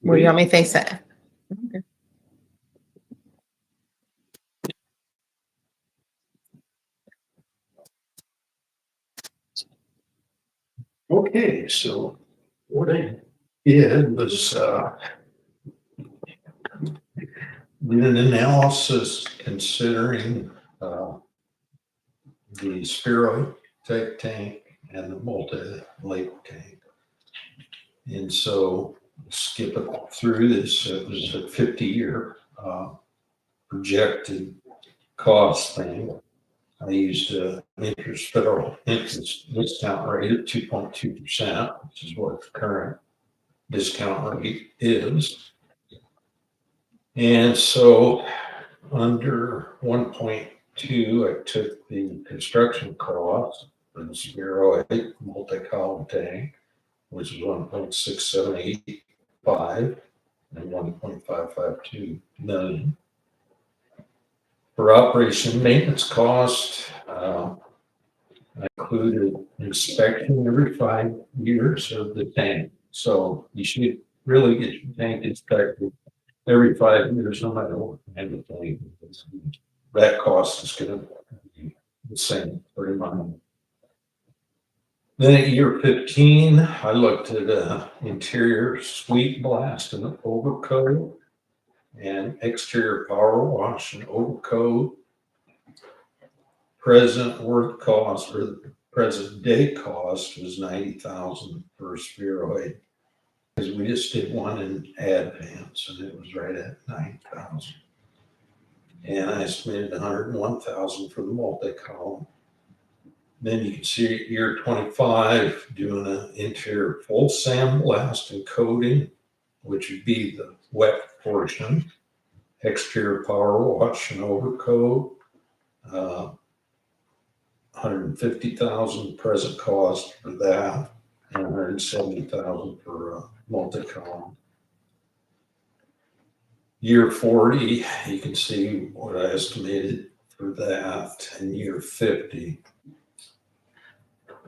Where you want me to face it? Okay. Okay, so what I did was did an analysis considering the spheroid type tank and the multi-lake tank. And so skip it through this, it was a 50-year projected cost thing. I used federal interest discount rate of 2.2%, which is what the current discount rate is. And so under 1.2, I took the construction cost for the spheroid multi-column tank, which is 1.6785 and 1.552 million. For operation and maintenance cost, I included inspection every 5 years of the tank. So you should really get your tank inspected every 5 years, no matter what kind of tank it is. That cost is going to be the same pretty much. Then at year 15, I looked at interior sweep blast and overcoat and exterior power wash and overcoat. Present worth cost or the present day cost was $90,000 for spheroid, because we just did one in advance and it was right at $9,000. And I estimated $101,000 for the multi-column. Then you can see at year 25 doing an interior full sandblast and coating, which would be the wet portion, exterior power wash and overcoat, $150,000 present cost for that, and $170,000 for multi-column. Year 40, you can see what I estimated for that, and year 50.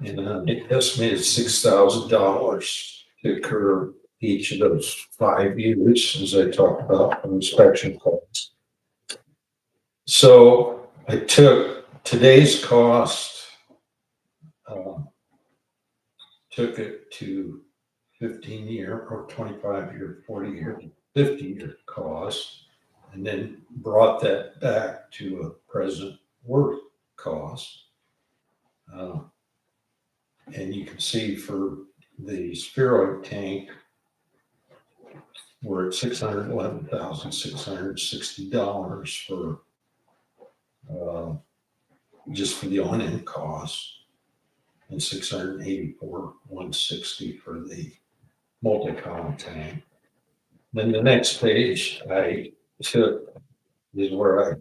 And I estimated $6,000 to occur each of those 5 years, as I talked about, for inspection costs. So I took today's cost, took it to 15-year or 25-year, 40-year, 50-year cost, and then brought that back to a present worth cost. And you can see for the spheroid tank, we're at $611,660 for just for the on-end costs, and $684,160 for the multi-column tank. Then the next page I took is where I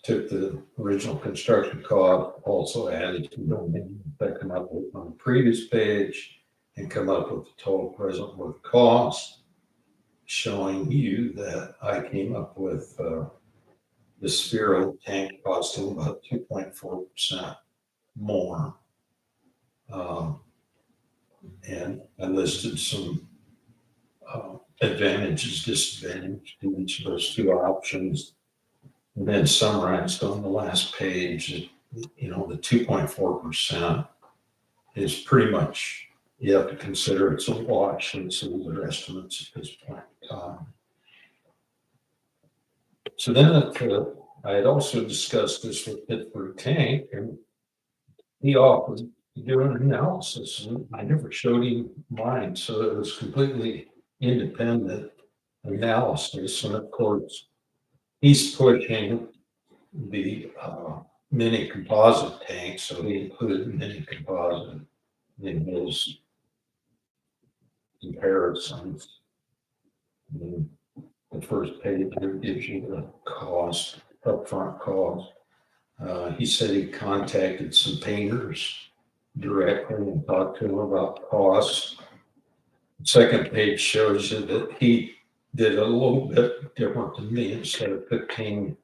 took the original construction cost, also added to domain that come up with on the previous page, and come up with the total present worth cost, showing you that I came up with the spheroid tank costing about 2.4% more. And I listed some advantages, disadvantages to each of those two options. And then summarized on the last page, you know, the 2.4% is pretty much, you have to consider it's a wash and some of their estimates at this point in time. So then I had also discussed this with Pittsburgh Tank, and he offered to do an analysis, and I never showed him mine, so it was completely independent analysis. And of course, he's pushing the mini composite tank, so he included mini composite in his comparisons. And the first page here gives you the cost, upfront cost. He said he contacted some painters directly and talked to them about costs. The second page shows you that he did a little bit different than me. Instead of 15,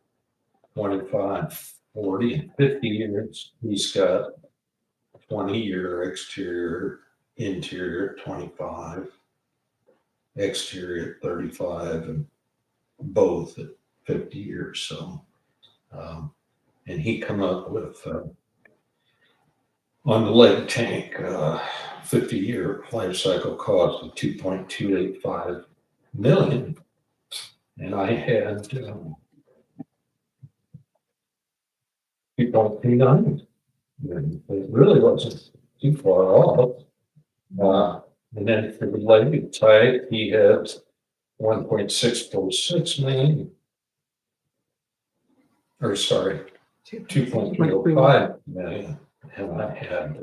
25, 40, and 50 years, he's got 20-year exterior, interior 25. exterior at 35 and both at 50 years. So, and he come up with, on the lead tank, 50-year life cycle cost of 2.285 million. And I had 2.29. And it really wasn't too far off. And then for the lead type, he has 1.646 million. Or sorry, 2.305 million. And I had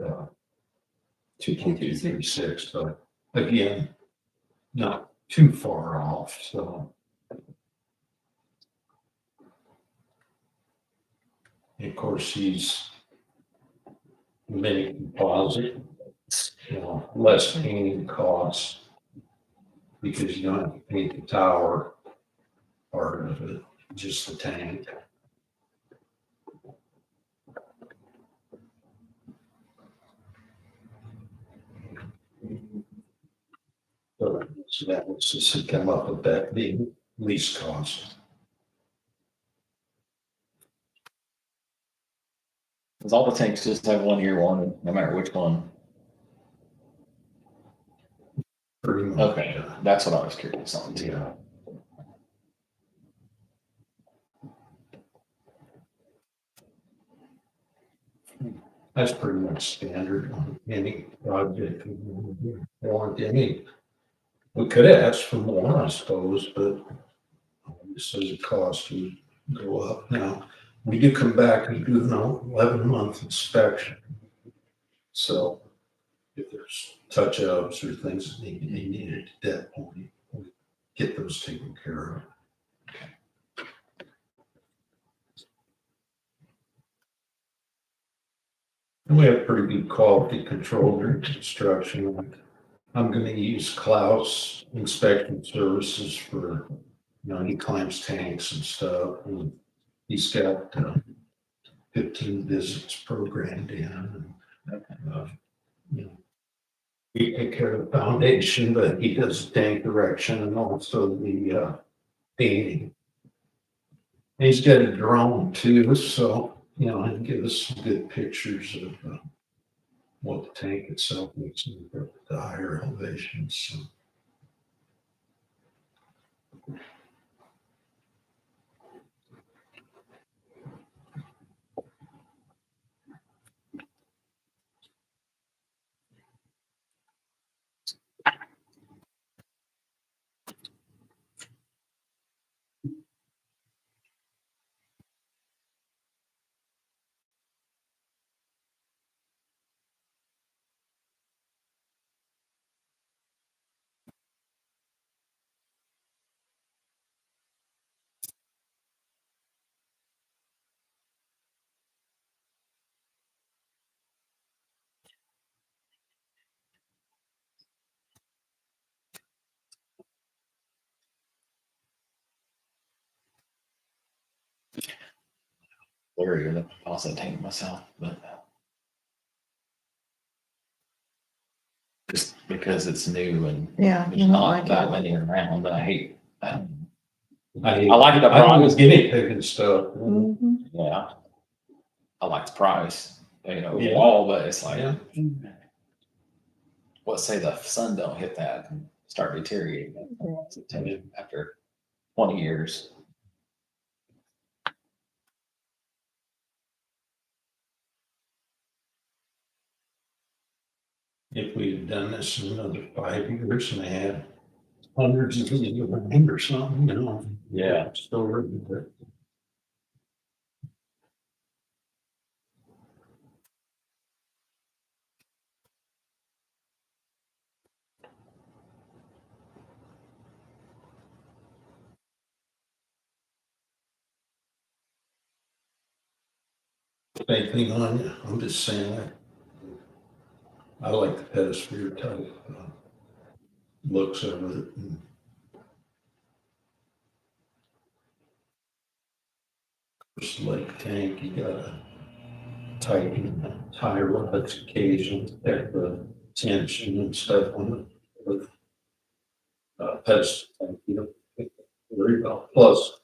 2.236. So again, not too far off. So, of course, he's mini composite, less painting costs because you don't have to paint the tower part of it, just the tank. So that was just to come up with that being least cost. Does all the tanks just have 1 year one, no matter which one? Pretty much. Okay, that's what I was curious on too. Yeah. That's pretty much standard on any project. Want any? We could ask for more, I suppose, but this is a cost would go up. Now, we do come back and do an 11-month inspection. So if there's touch-ups or things that need to be needed at that point, we get those taken care of. And we have pretty good quality control during construction. I'm going to use Klaus Inspection Services for, he climbs tanks and stuff. And he's got 15 visits programmed in. And, we take care of the foundation, but he does the tank direction and also the painting. And he's got a drone too, so he can give us some good pictures of what the tank itself looks like at the higher elevations. So. Blurrier than also tank myself, but just because it's new and Yeah. there's you don't not like that it. many around, I hate. I I like the I was price. guinea pig and stuff. Mhm. Yeah, I like the price. Yeah. Overall, but it's like, Yeah. what say the sun don't hit that and start deteriorating after 20 years. If we had done this in another 5 years and they had hundreds of these around or something, Yeah. still written, but same thing on you. I'm just saying that I like the pedosphere type looks of it. And first lake tank, you gotta tighten the tie rods occasionally, protect the tension and stuff on it. But, pedestal tank, you don't have to worry about. Plus,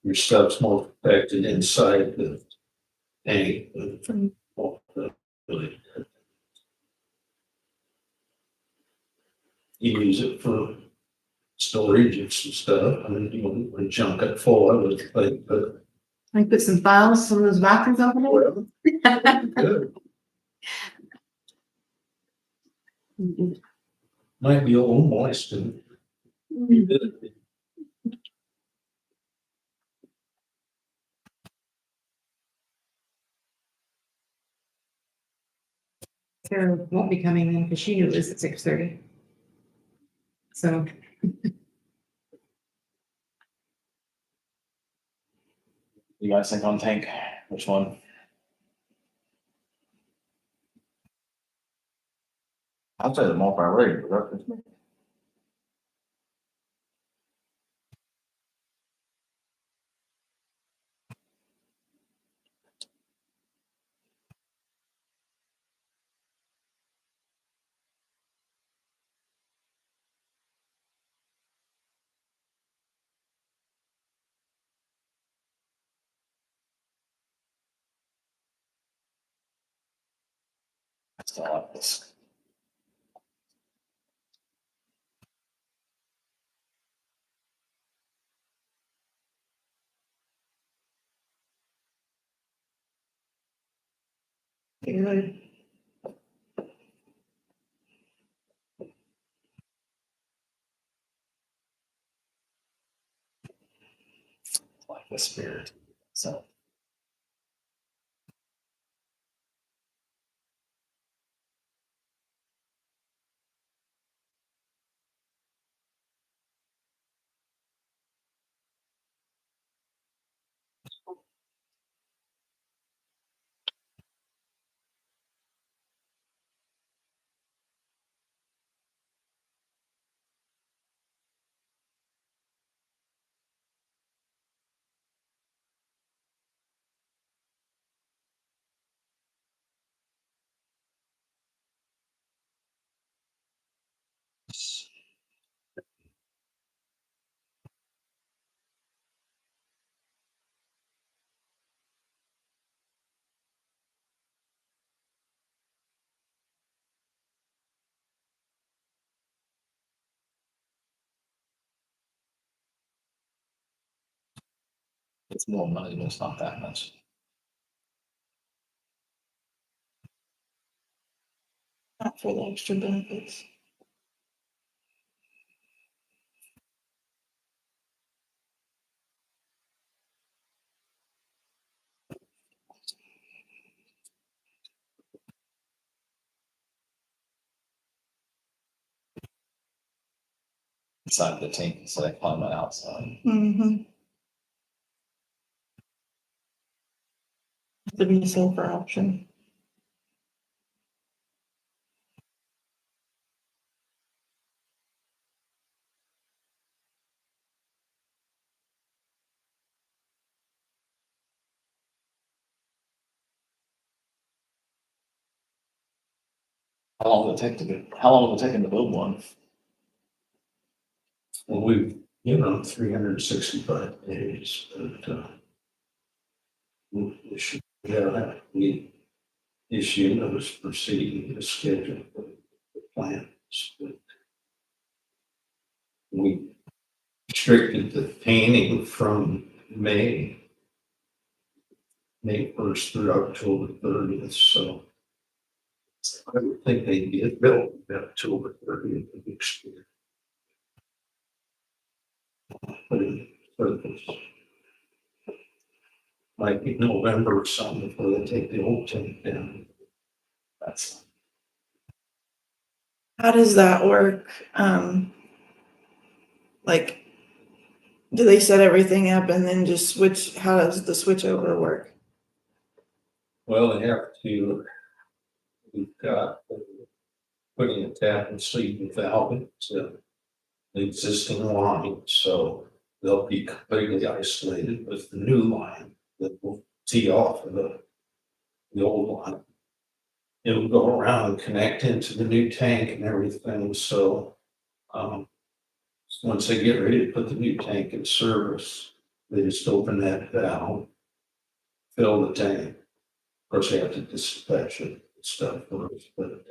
your stuff's more protected inside the tank than really. You use it for storage and some stuff. I mean, you want to junk it full of it, but I put some files, some of those bathrooms over there. good. Might be a little moist and humidity. Sarah won't be coming in because she knew it was at 6:30. So You guys think on tank? Which one? I'd say the multi-rig, but that's just me. I still like this. good. I like this spirit. So it's more money, but it's not that much. Not for the extra benefits. Inside the tank instead of climbing outside. Mm-hmm. To be a safer option. How long will it take how long will it take him to build one? Well, we've given them 365 days, but we should have that. We issue notice proceeding to schedule the plans. But we restricted the painting from May 1st through October 30th, so I would think they'd get built by October 30th of next year. Put in service. Might be November or something before they take the old tank down. That's How does that work? Like, do they set everything up and then just switch? How does the switch over work? Well, they have to, we've got putting a tap and sleeve valve into the existing line, so they'll be completely isolated with the new line that will tee off of the old line. It'll go around and connect into the new tank and everything, so once they get ready to put the new tank in service, they just open that valve, fill the tank. Of course, they have to dispatch it and stuff first, but,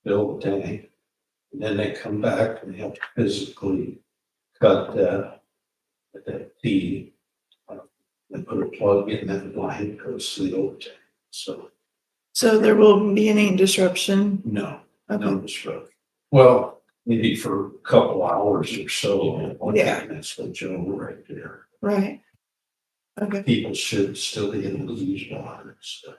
fill the tank. And then they come back and they have to physically cut that T, and put a plug in that line goes to the old tank. So, So there won't be any disruption. no, Okay. no disruption. Well, maybe for a couple hours or so. Yeah. That's the Joe right there. Right. Okay. People should still be able to use water and stuff.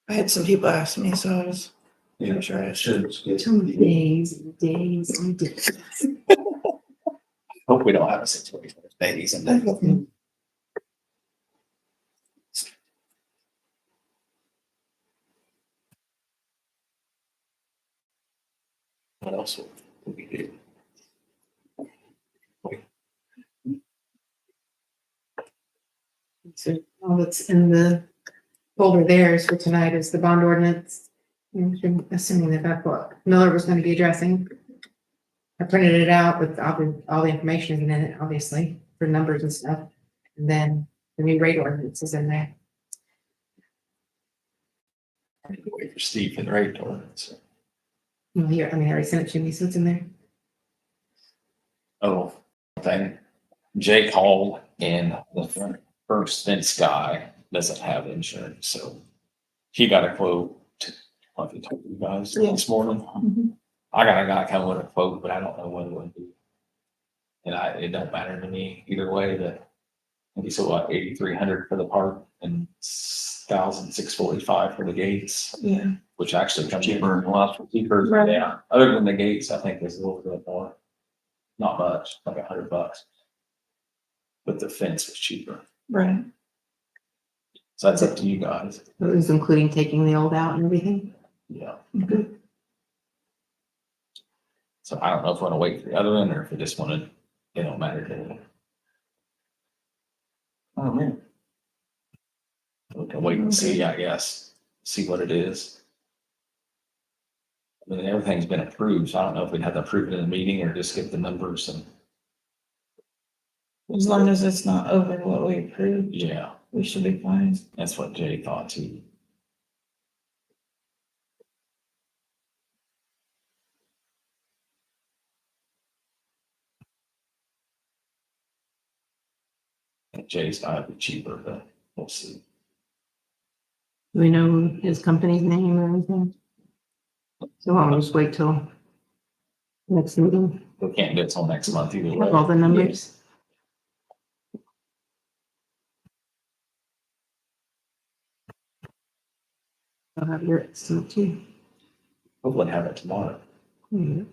I had some people ask me, so I was You know, sure I it shouldn't get. Too many days and days and days. Hope we don't have a situation with babies and then. What else would we do? So all that's in the folder there is for tonight is the bond ordinance. I'm assuming that that's what Miller was going to be addressing. I printed it out with all the information in it, obviously, for numbers and stuff. And then the new rate ordinance is in there. Wait for Steve for the rate ordinance. Well, here, I already sent it to me, so it's in there. Oh, thing. Jake called and the first fence guy doesn't have insurance, so he got a quote. Like I told you guys this morning. Mhm. I got a guy coming with a quote, but I don't know when it would be. And it don't matter to me either way. That I think he said what 8,300 for the park and 1,645 for the gates, Yeah. which actually comes Cheaper than last one. cheaper. Right. Yeah, other than the gates, I think there's a little bit more. Not much, like $100. But the fence was cheaper. Right. So that's up to you guys. It was including taking the old out and everything. Yeah. Okay. So I don't know if we want to wait for the other one or if we just want to, it don't matter to me. Oh, man. We can wait and see, I guess, see what it is. I mean, everything's been approved, so I don't know if we'd have to approve it in a meeting or just get the numbers and, As long as it's not over what we approved, yeah, we should be fine. that's what Jay thought too. Jay's gotta be cheaper, but we'll see. Do we know his company's name or anything? So I'll just wait till next meeting, We can't do it till next month either way. have all the numbers. I'll have your estimate too. Hopefully have it tomorrow. Mhm.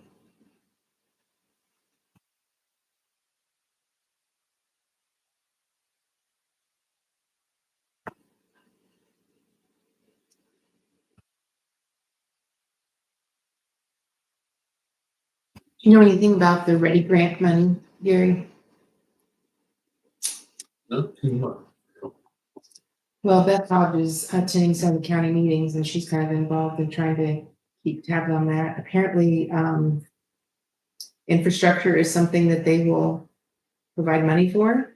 Do you know anything about the Ready Grant money, Gary? Not too much. Well, Beth Hodge is attending some of the county meetings and she's kind of involved in trying to keep tabs on that. Apparently, infrastructure is something that they will provide money for.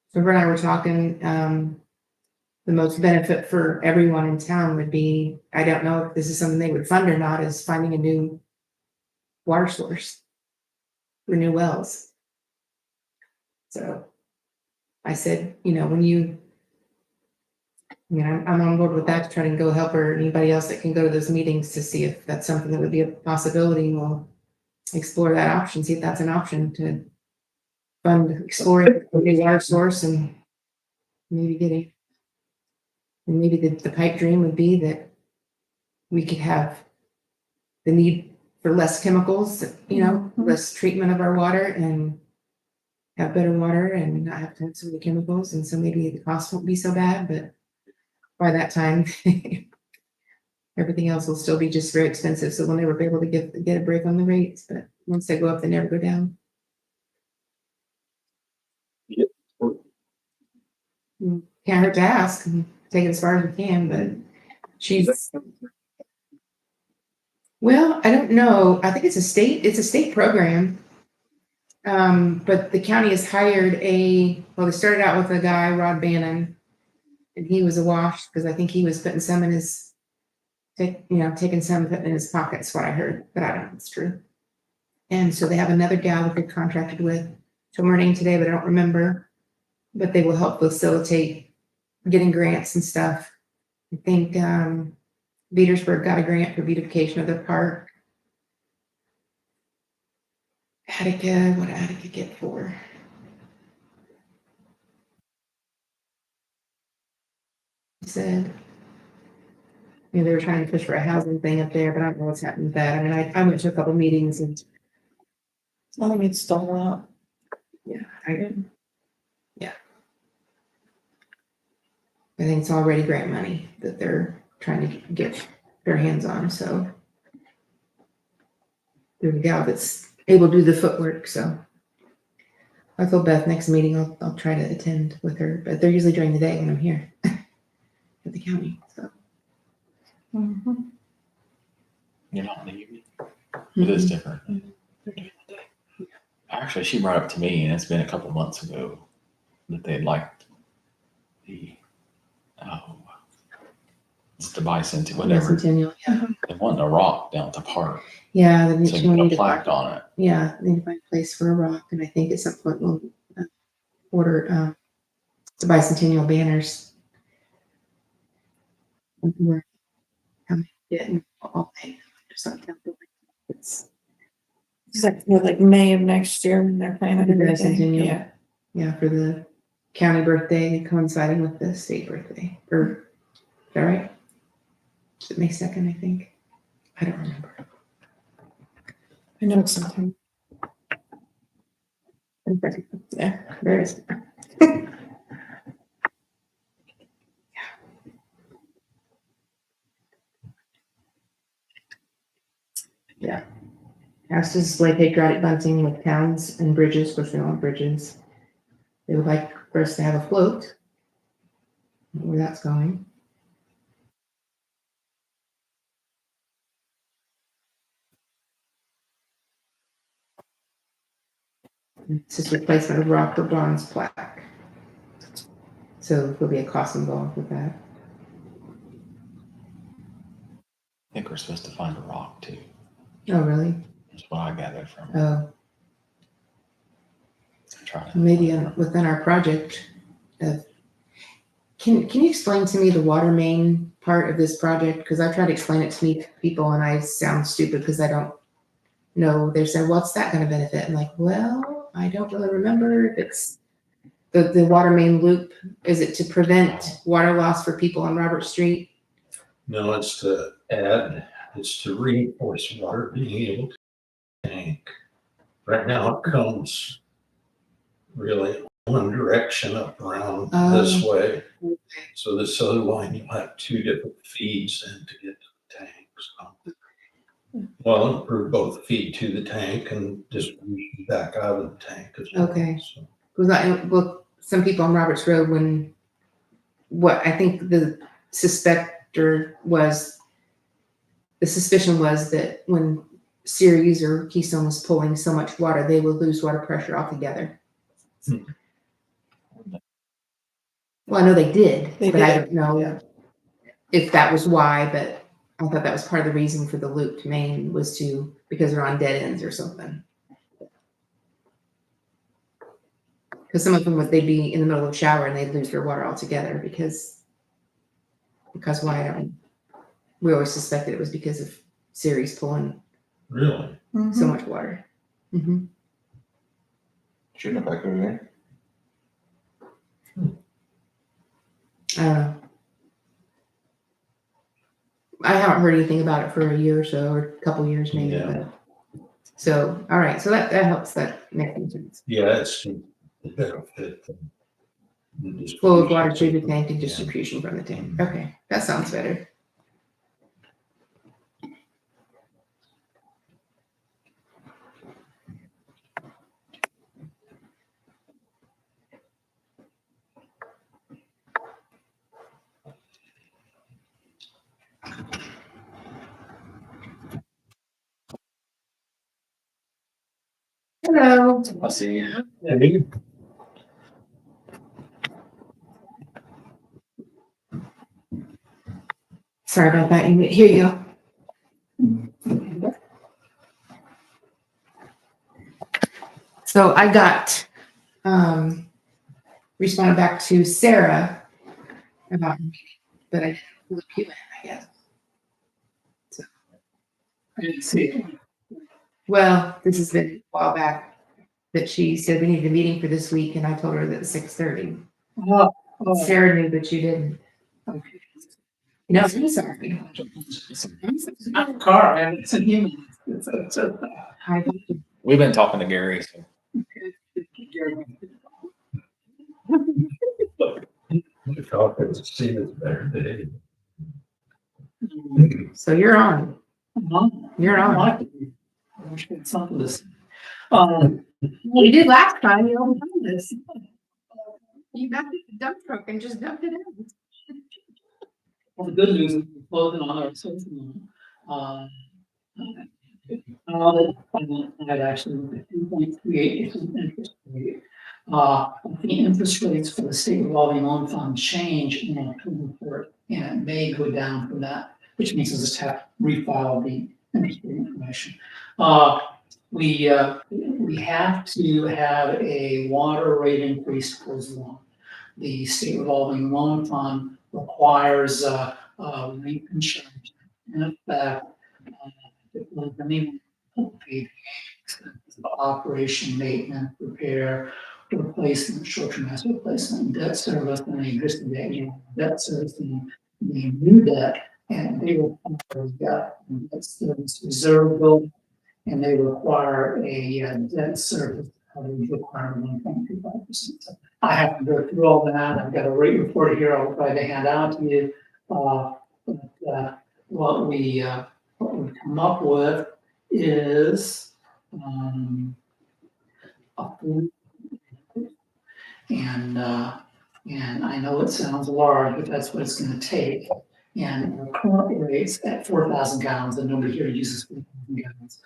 So her and I were talking, the most benefit for everyone in town would be, I don't know if this is something they would fund or not, is finding a new water source for new wells. So I said, when you, I'm on board with that to try to go help her, anybody else that can go to those meetings to see if that's something that would be a possibility. We'll explore that option, see if that's an option to fund exploring a new water source and maybe getting. And maybe the pipe dream would be that we could have the need for less chemicals, less treatment of our water and have better water and not have to have so many chemicals. And so maybe the cost won't be so bad, but by that time, everything else will still be just very expensive. So we'll never be able to get a break on the rates, but once they go up, they never go down. Yep. Can't hurt to ask and take it as far as we can, but she's. Well, I don't know. I think it's a state program. But the county has hired well, they started out with a guy, Rod Bannon. And he was awash because I think he was putting some in his, taking some, putting in his pockets, what I heard, but I don't know if it's true. And so they have another gal that they contracted with. Told her name today, but I don't remember. But they will help facilitate getting grants and stuff. I think Petersburg got a grant for beautification of their park. Attica, what did Attica get for? He said, they were trying to push for a housing thing up there, but I don't know what's happening with that. I mean, I went to a couple meetings and Let me stall out. I think it's already grant money that they're trying to get their hands on, so. There's a gal that's able to do the footwork, so. I told Beth next meeting, I'll try to attend with her, but they're usually during the day when I'm here at the county, so. Mhm. You're not in the evening. It is different. Mhm. Actually, she brought up to me, and it's been a couple months ago, that they liked the, it's the bicentennial, whatever. Bicentennial, yeah. They want a rock down at the park, Yeah, then so she you will put need a to plaque find, on it. yeah, they need to find a place for a rock, and I think at some point we'll order the bicentennial banners. We're coming in all day or something. It's It's like May of next year when they're planning The everything. bicentennial. Yeah. Yeah, for the county birthday coinciding with the state birthday, or, is that right? Is it May 2nd, I think? I don't remember. I know it's something. Yeah, there is. Yeah. Has to display patriotic bunting with towns and bridges, which we don't have bridges. They would like for us to have a float. I don't know where that's going. It's just replacement of rock or bronze plaque. So there'll be a cost involved with that. I think we're supposed to find a rock too. Oh, really? That's what I gathered from Oh, trying to. maybe within our project. Can you explain to me the water main part of this project? Because I try to explain it to people and I sound stupid because I don't know. They're saying, what's that going to benefit? I'm like, well, I don't really remember if it's the water main loop. Is it to prevent water loss for people on Robert Street? No, it's to reinforce water being able to tank. Right now it comes really one direction up around this way. Okay. So this other line, you'll have two different feeds in to get to the tank. So, well, improve both feed to the tank and distribution back out of the tank as well. Okay. So, Well, some people on Roberts Road, what I think the suspicion was that when Ceres or Keystone was pulling so much water, they would lose water pressure altogether. Well, I know they did, They but I did, don't know yeah. if that was why, but I thought that was part of the reason for the looped main was because they're on dead ends or something. Because some of them they'd be in the middle of a shower and they'd lose their water altogether because why? I don't know. We always suspected it was because of Ceres pulling really? so Mhm. much water. Mm-hmm. Shouldn't have back over there. I don't know. I haven't heard anything about it for a year or so, or a couple years maybe. Yeah. But, so, all right. So that helps. That makes sense. Yeah, it's the benefit. Flow of water through the tank and Yeah. distribution from the tank. Okay, that sounds better. Hello. I see. Sorry about that. Here you go. So I got, responded back to Sarah about, but I didn't loop you in, I guess. I didn't see it. Well, this has been a while back that she said we needed a meeting for this week and I told her that it's 6:30. Oh, Sarah knew, but you didn't. okay. No, I'm sorry. It's not a car, man. It's a human. It's a. We've been talking to Gary, so. We thought it was seen as better day. So you're on. You're on. I wish we had something to say. You did last time. You already done this. You got the dump truck and just dumped it in. Well, the good news is we're closing on our system. I've actually looked at 2.38% interest rate. The interest rates for the state revolving loan fund change in October 4th, and it may go down from that, which means we'll just have to refile the interest rate information. We have to have a water rate increase for the loan. The state revolving loan fund requires rate insurance. In effect, operation, maintenance, repair, replacement, short-term asset replacement, debt service, and the existing debt service, and the new debt, and they require debt service reserve bill, and they require a debt service coverage requirement of 1.25%. So I have to go through all that. I've got a rate report here. I'll try to hand out to you. What we come up with is and I know it sounds large, but that's what it's going to take. And the current rates at 4,000 gallons, and nobody here uses 4,000 gallons,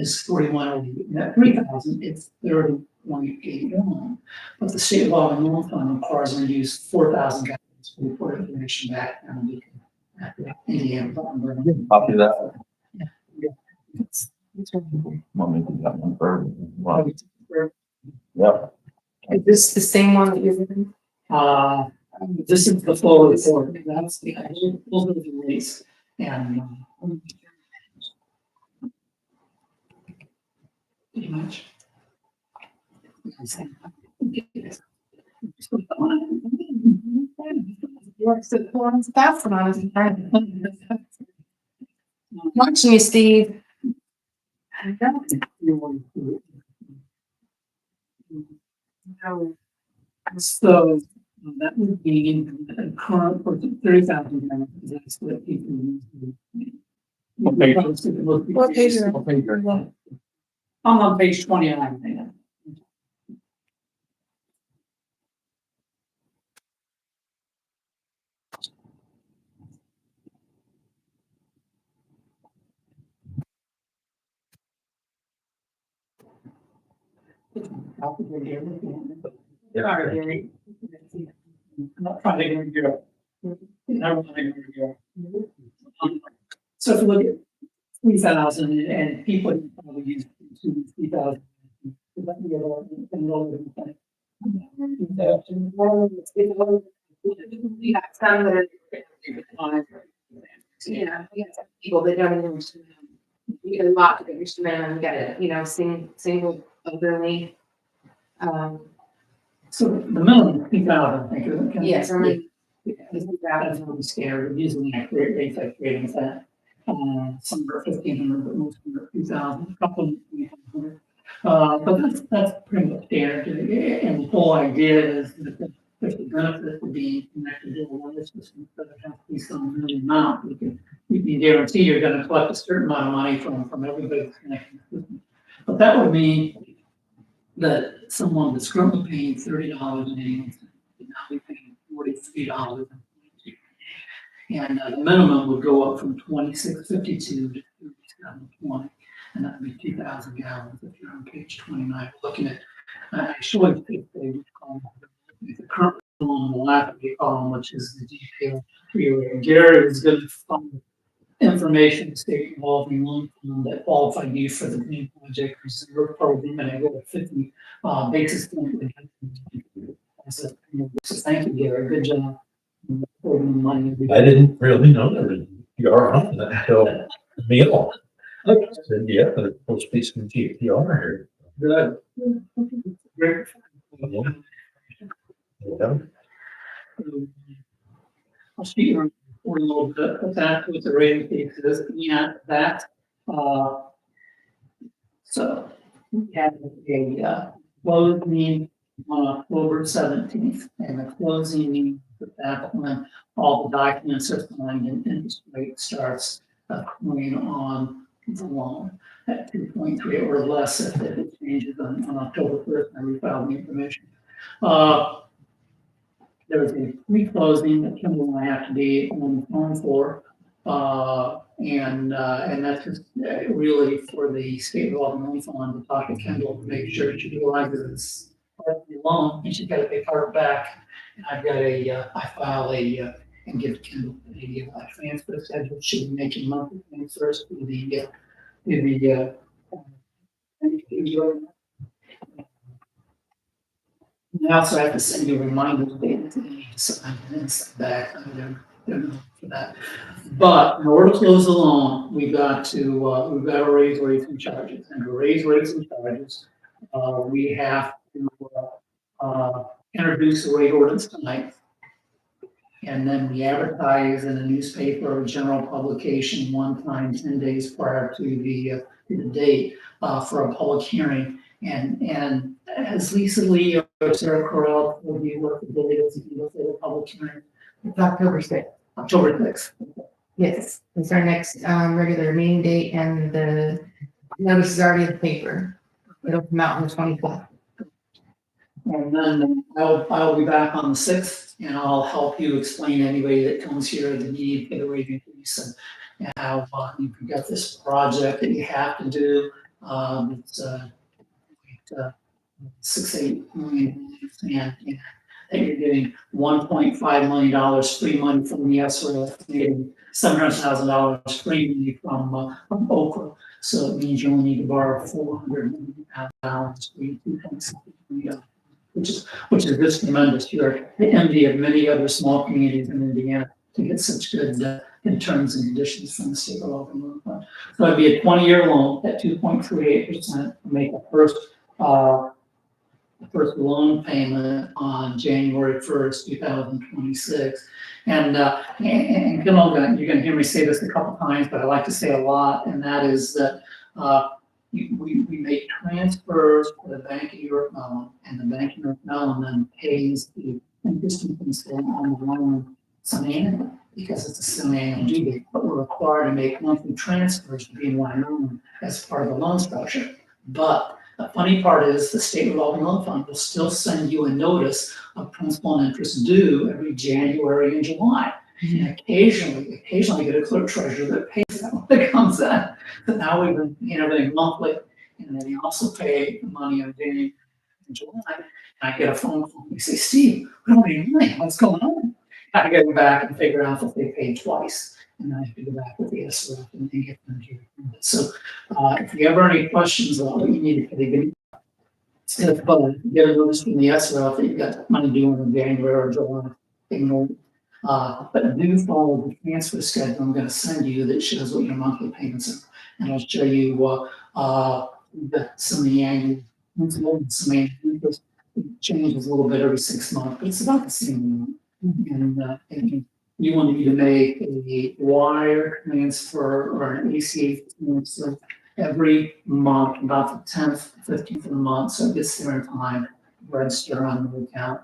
is 41. At 3,000, it's 30.81. But the state revolving loan fund requires me to use 4,000 gallons to report information back, and we can Indiana. Copy that. It's really Want me to do that one for? Well, Yep. Is this the same one that you're living? This is the full report. That's the full release. And pretty much. That's what I was watching you, Steve. So that would be a current for 30,000 gallons. That's what people use. What page? What page are you I'm on page 29. man. Sorry, Gary. I'm not trying to get you. Never mind, you. So if you look at 3,000 and people probably use 3,000. We got some that are, yeah, we got some people that don't even understand. You get a lot to understand, and you gotta, single elderly. So the minimum 3,000, I think. Isn't it? Yes, I mean, That's really scary. We're using accurate rates like ratings that. Some are 1,500, but most of them are 2,000, a couple of them 300. But that's pretty much standard. And the whole idea is that if the benefit to be connected to a water system, but it has to be some really amount. You can guarantee you're going to collect a certain amount of money from everybody that's connected to the system. But that would mean that someone that's currently paying $30 an annual would now be paying $43. And the minimum would go up from $26.52 to $37.20. and that would be 2,000 gallons if you're on page 29, looking at, I showed you the current on the left of the column, which is the detail freeway. Gary is going to find information state involving loan fund that qualified you for the green project reserve program, and I got a 50 basis point. So thank you, Gary. Good job. I didn't really know there was GPR on that until the meal. I said, yeah, there's supposed to be some GPR here. Good. Great. Yeah. I'll speak for a little bit of that with the rating cases, yeah, that, so we had a, closed meeting on October 17th, and the closing meeting at that point, all the documents are signed and interest rate starts accruing on the loan at 2.3 or less if it changes on October 1st, and we filed the information. There was a pre-closing that Kimball and I have to be on the phone for, and that's just really for the state revolving loan fund to talk to Kendall to make sure she realizes it's part of the loan and she's got to pay part back. And I've got I file and give Kendall a transfer schedule. She'll be making monthly transfers to the I also have to send you a reminder that you need to sign and send back. They're not for that. But in order to close the loan, we've got to raise rates and charges. And to raise rates and charges, we have to introduce the rate ordinance tonight. And then we advertise in a newspaper or general publication one time 10 days prior to the date for a public hearing. And as Lisa Lee or Sarah Correll will be working the date is for the public hearing. It's October 6th. October 6th. Yes, it's our next regular meeting date, and the notice is already in the paper. It'll come out on the 24th. And then I'll be back on the 6th, and I'll help you explain to anybody that comes here the need for the rate increase and how you've got this project that you have to do. It's 6-8 million, and that you're getting $1.5 million free money from the SRF, getting $700,000 free money from Okra. So it means you only need to borrow $400 million for $2.6 million, which is just tremendous. You're the envy of many other small communities in Indiana to get such good terms and conditions from the state revolving loan fund. So it'd be a 20-year loan at 2.38%, make a first loan payment on January 1st, 2026. And Kendall, you're going to hear me say this a couple times, but I like to say a lot, and that is that we make transfers to the Bank of York Mellon, and the Bank of York Mellon then pays the interest and principal on the loan semi-annually, because it's a semi-annual due date, but we're required to make monthly transfers to BNY Mellon as part of the loan structure. But the funny part is the state revolving loan fund will still send you a notice of principal and interest due every January and July. And occasionally get a clerk treasurer that pays that when it comes in. But now we've been paying everything monthly, and then you also pay the money on January and July. And I get a phone call and they say, Steve, we don't need money. What's going on? I gotta go back and figure out if they paid twice. And then I have to go back with the SRF and then get them to your account. So if you ever any questions about what you need to pay, get a notice from the SRF that you've got money due in January or July. Ignore it. But do follow the transfer schedule I'm going to send you that shows what your monthly payments are. And I'll show you some of the annual principal and some annual interest. It changes a little bit every 6 months, but it's about the same amount. And you want to make a wire transfer or an ACH transfer every month, about the 10th, 15th of the month, so it gets there in time, register on the account.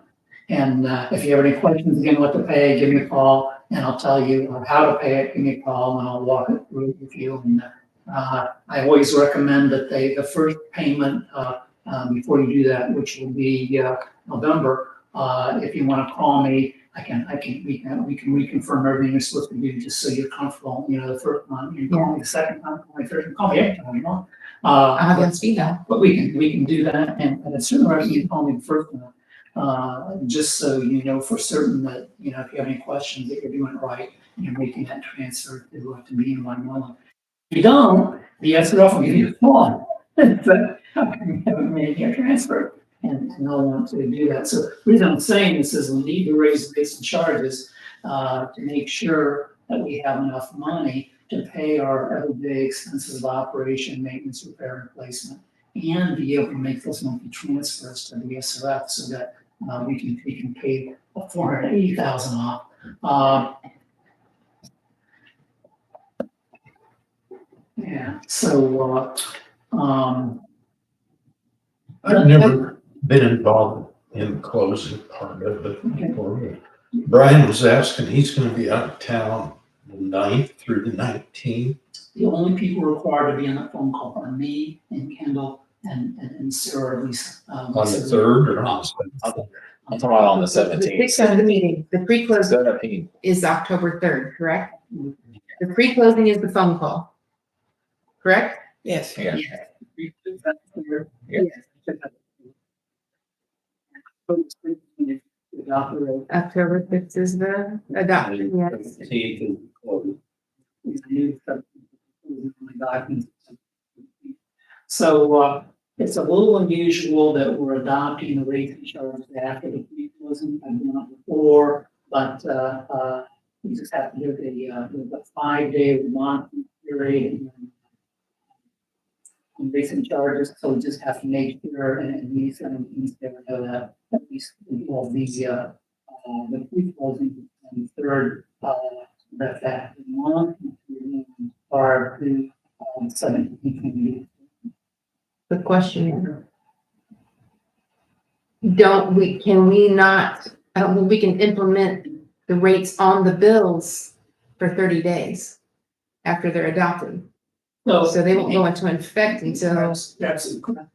And if you have any questions again what to pay, give me a call and I'll tell you how to pay it. Give me a call and I'll walk it through with you. And I always recommend that the first payment before you do that, which will be November, if you want to call me we can reconfirm everything you're supposed to do, just so you're comfortable, the first time, you call me the second time, call me the third time, call me every time, I'll have you on speed dial. But we can do that, and as soon as you call me the first time, just so you know for certain that, if you have any questions, that you're doing it right, and you're making that transfer to me and Mike. If you don't, the SRF will give you a call. But you haven't made your transfer, and they'll want to do that. So the reason I'm saying this is we need to raise rates and charges to make sure that we have enough money to pay our everyday expenses of operation, maintenance, repair, and replacement, and be able to make those monthly transfers to the SRF so that we can pay $480,000 off. Yeah, so, I've never been involved in the closing part of it before. Brian was asking, he's gonna be out of town the 9th through the 19th. the only people required to be on that phone call are me and Kendall and Sarah, at least. On the 3rd or on the 7th? I'm talking about on the The 17th. fix of the meeting, the pre-close 17th. is October 3rd, correct? The pre-closing is the phone call, correct? Yes. Yeah. Yeah. October 5th is the adoption, yes. 17th is closed. So, it's a little unusual that we're adopting the rate and charge after the pre-closing. I've done it before, but, we just have to do the 5-day month period and rates and charges, so we just have to make sure, and these never know that, at least, all the pre-closing and third, that month, are to, 17. The question. Can we not, I don't think we can implement the rates on the bills for 30 days after they're adopted. So they won't go into effect until, That's correct.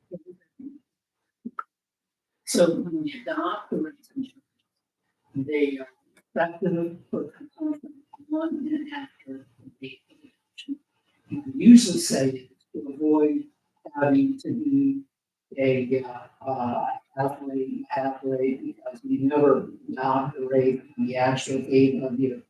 So when we adopt the rates and charges, they are effective for consumption 1 minute after the date of adoption. And we usually say to avoid having to do a half rate, because we never adopt the rate on the actual date of your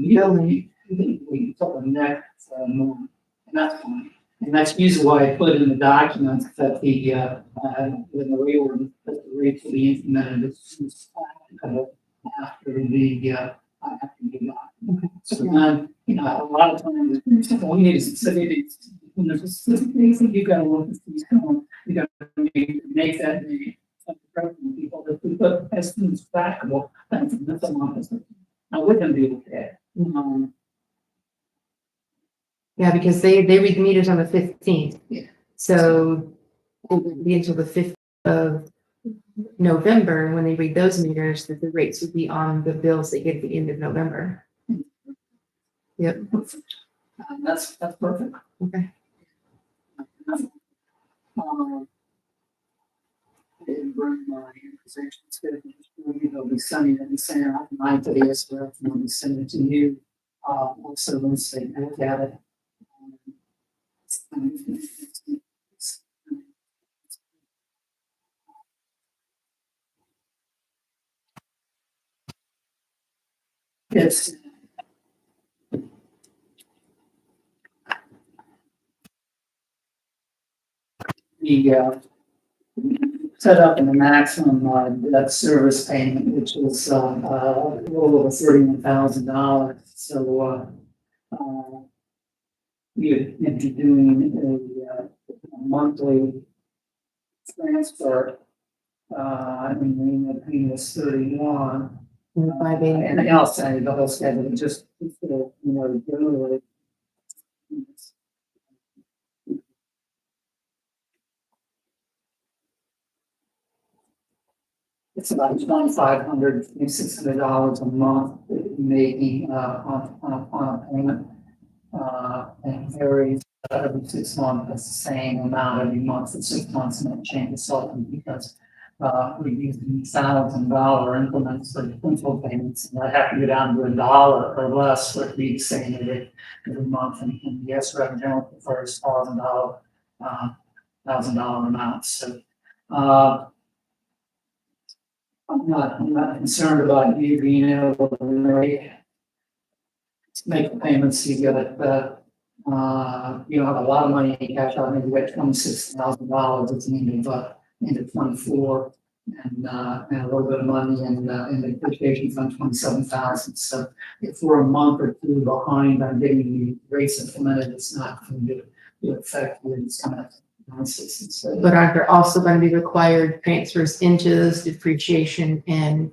billing. We took the next month, and that's fine. And that's usually why I put in the documents that when the reorder, that the rates will be implemented as soon as possible after the document. So then, a lot of times, we need to say, when there's a specific things that you gotta look at these going, you gotta make that the people that we put as soon as practicable, that's a month. Now, we're gonna be okay. yeah, because they read the meters on the 15th. Yeah. So it will be until the 5th of November, when they read those meters, that the rates would be on the bills they get at the end of November. Yep, That's perfect. okay. Didn't bring my presentation schedule. They'll be sending it and saying I can line to the SRF and I'll be sending it to you. Also, once they look at it. Yes. The set up in the maximum debt service payment, which was a little over $31,000. So you'd be doing a monthly transfer. I mean, the payment was 31. And 580. And I'll say the whole schedule, just generally. It's about $2,500, $600 a month that you're making on a payment. And varies every 6 months. That's the same amount every month for 6 months, and it changes slightly because reducing $1,000 increments for principal payments, and I have to go down to $1 or less for it to be the same every month, and yes, revenue general prefers $1,000 amounts, so, I'm not concerned about you being able to make the payments. You got, you don't have a lot of money in cash out, maybe you got $26,000 at the end of 24, and a little bit of money in the depreciation fund, 27,000. So if we're a month or two behind on getting the rates implemented, it's not going to affect you. It's kind of nonsense. So, But aren't there also going to be required transfers into those depreciation and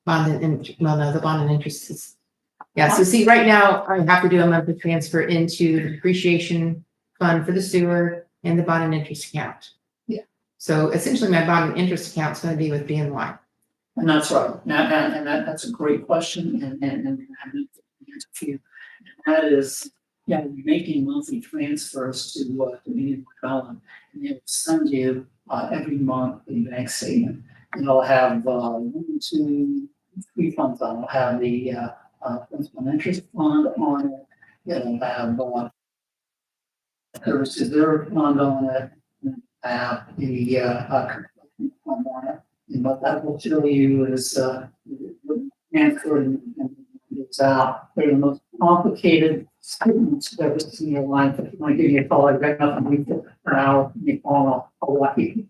bond and, well, no, the bond and interest is, yeah, so see, right now, I have to do a monthly transfer into the depreciation fund for the sewer and the bond and interest account. Yeah. So essentially, my bond and interest account is going to be with BNY. and that's right. Now, and that's a great question, and I have an answer for you. And that is, yeah, you're making monthly transfers to BNY Mellon, and they will send you every month a bank statement. And it'll have 1, 2, 3 funds on it. It'll have the principal and interest fund on it. It'll have service reserve fund on it. And have the fund on it. And what that will show you is transfer and it's out. They're the most complicated statements that was in your life. If you want to give me a call, I've got nothing for an hour. You call, I'll lucky.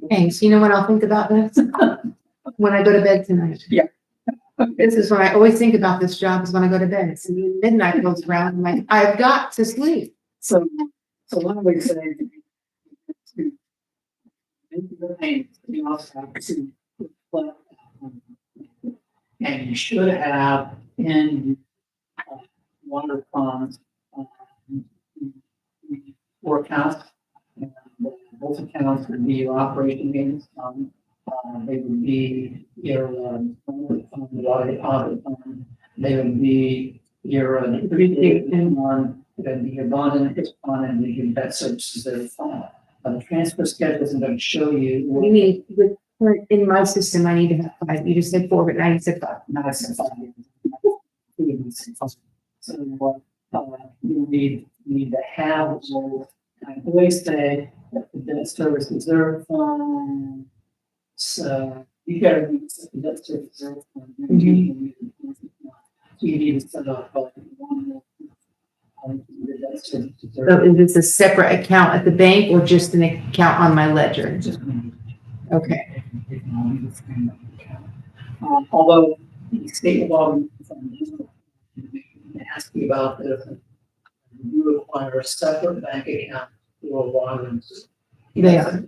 Thanks. You know what I'll think about this? When I go to bed tonight. Yeah. This is what I always think about this job is when I go to bed. So midnight rolls around, I'm like, I've got to sleep. So one way to say to make the payments, you also have to reflect, and you should have in water funds forecast. And those accounts would be your operation maintenance fund. They would be your water deposit fund. They would be your depreciation fund. That'd be your bond and interest fund, and your debt services that are fund. The transfer schedule isn't going to show you. You mean, with in my system, I need to have 5. You just said 4, but now you said 5. Now it's in 5 years. So you need to have those. I always say that the debt service reserve fund. So you got to use the debt service reserve fund. So you need to set up one. So is this a separate account at the bank or just an account on my ledger? Okay. Although the state law ask you about this, you require a separate bank account for water and sewer. They are.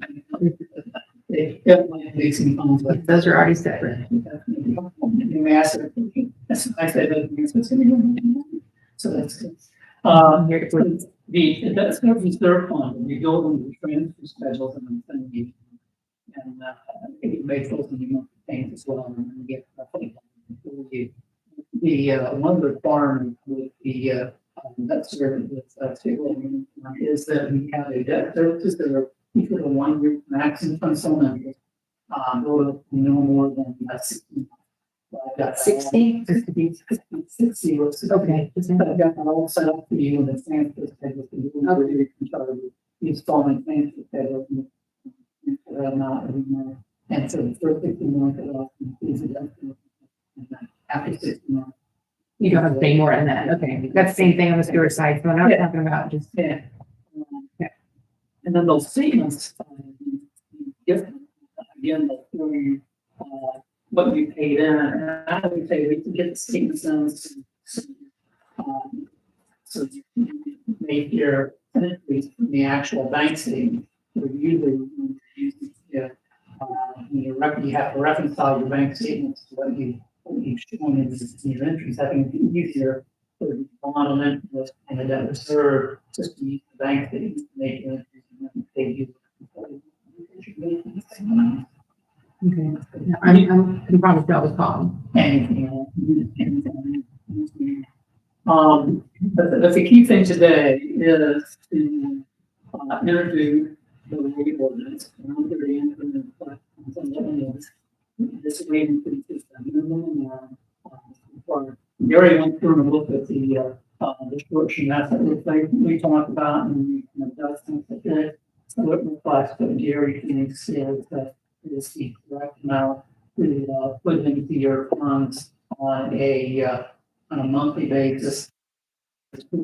They definitely need some funds, but Those are already separate. you may ask it. That's I said that. So that's good. Here to put- The debt service reserve fund, we go over the transfer schedules and then you make those in the monthly payments as well, and then you get the one of the requirements with the debt service is that we have a debt services that are equal to 1 year maximum principal and interest. No more than 60. So I've got 60? 60. Okay. I've got that all set up for you in the transfer schedule. The installment transfer schedule. And so the first 15 months is after 60 months. You don't have to pay more than that. Okay. That's the same thing on the sewer side. So I'm not talking about just. Yeah. Yeah. And then those statements, different. Again, they'll show you what you paid in. And I would say we can get the statements in. So you make your entries from the actual bank statement. So usually you have to reconcile your bank statements to what you've shown in your entries. I think it's easier for the bond and interest and the debt reserve just to use the bank statement to make your entries and then they use. Okay. I'm probably double calling. Anything else? But the key thing today is to introduce the rate ordinance. And I'm going to This rate increase is the minimum, we already went through and looked at the short-term asset replacement we talked about, and we adjustments that did. So it reflects what Gary thinks is the correct amount to put into your funds on a monthly basis.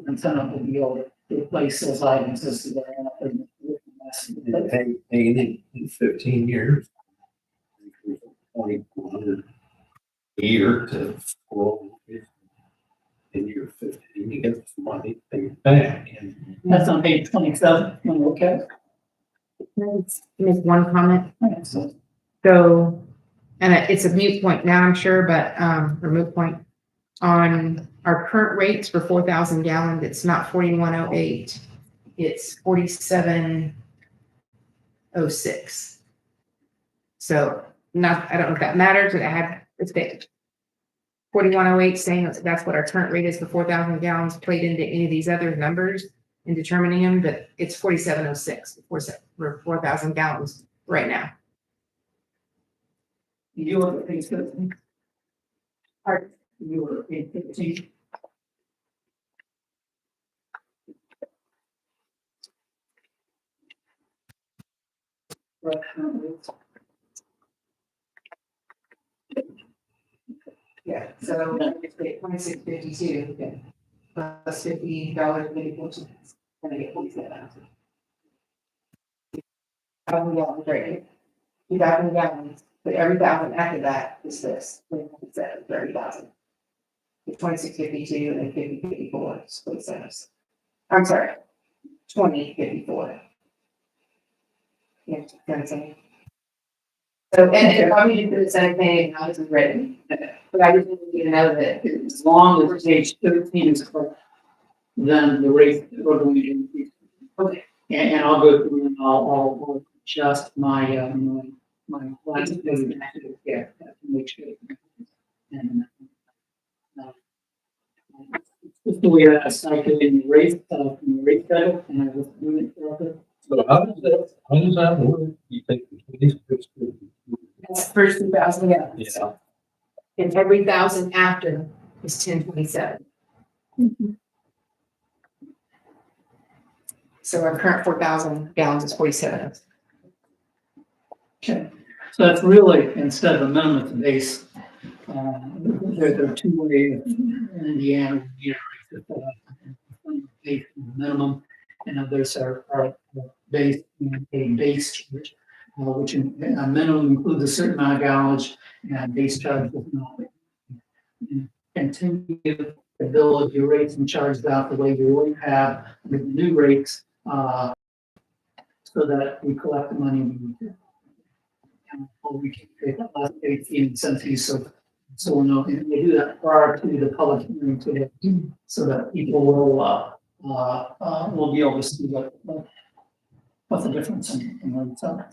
Incentive will be able to replace those items as they are. Paying in 15 years. 2,400 a year to 450. In year 15, you get some money, pay it back. And That's on page 27, okay? Can I just make one comment? So, So, and it's a moot point now, I'm sure, but, or moot point. On our current rates for 4,000 gallons, it's not 4108, it's 4706. So not, I don't know if that matters, but I had, it's big. 4108 saying that's what our current rate is for 4,000 gallons, played into any of these other numbers in determining them, but it's 4706 for 4,000 gallons right now. you look at page 15. Pardon? You were at page 15. Right. Yeah, so it's 2652 plus $50 medical expenses, and I get 47. 2,000 gallons, right? 2,000 gallons, but every thousand after that is this, 30,000. It's 2652 and then 5054 is what it says. I'm sorry, 2054. Yeah, that's it. So, and it probably didn't do the same thing, how this is written, but I just need you to know that As long as page 13 is correct, then the rate are going to increase. Okay. And I'll go through and I'll adjust my last page, yeah, to make sure. And, it's the way that I cycle in the rate, from the rate title, and I was doing it correctly. so how does that work? You take the 2650. that's the first 2,000 gallons. Yeah. And every 1,000 after is 1027. So our current 4,000 gallons is 47. Okay, so that's really, instead of a minimum, it's a base. There are two ways in Indiana, base and minimum, and others are based on a base charge, which a minimum includes a certain amount of gallons, and a base charge does not. Continue to build your rates and charges out the way you always have with the new rates, so that we collect the money we need to. Or we can create that last 18 cents, so we'll know, and we do that prior to the public hearing today, so that people will be able to see what the difference in rates are.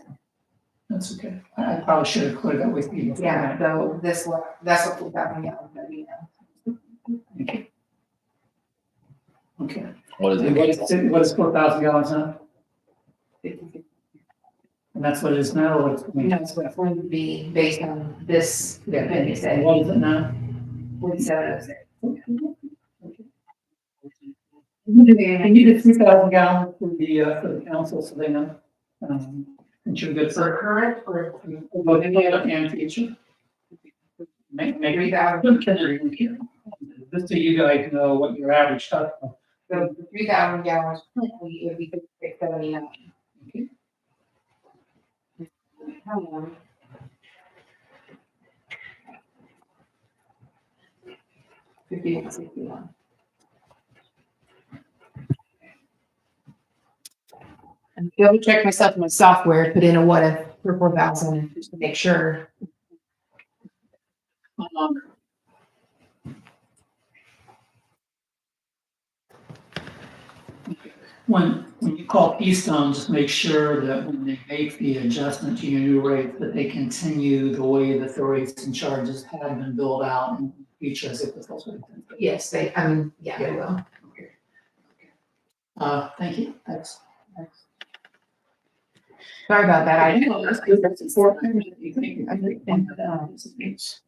That's okay. I probably should have cleared that with you. Yeah, so that's what 4,000 gallons that we know. Okay. Okay. What is And it? what is 4,000 gallons now? And that's what it is now, or You know, it's what it's going to be based on this, yeah, that you and said, what is it now? 4706. And you did 3,000 gallons for the council, so they know. And you're good For for current or both and future. Make 3,000, just so you guys know what your average stuff. so the 3,000 gallons, currently it would be 679. Okay. How long? $58.61. 61. And double check myself in my software, put in a what if for 4,000 just to make sure. When you call Keystone, just make sure that when they make the adjustment to your new rate, that they continue the way that the rates and charges have been billed out in future as if it's also. Yes, they, yeah, they will. Thank you. That's. Sorry about that. I, No, that's good, that's important. You think, I think that,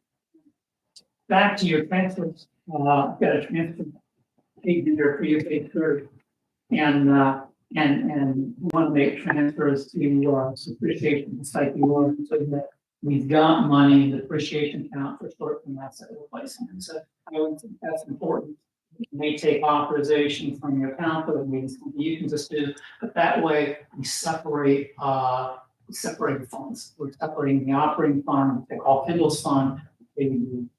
back to your transfers, I've got a transfer page in there for you, page 30. And want to make transfers to, depreciation, just like you are, so that we've got money in the depreciation account for short-term asset replacement. So I would think that's important. You may take authorization from your account, but it means you can just do, but that way we separate the funds. We're separating the operating fund, they call Kendall's fund, they do,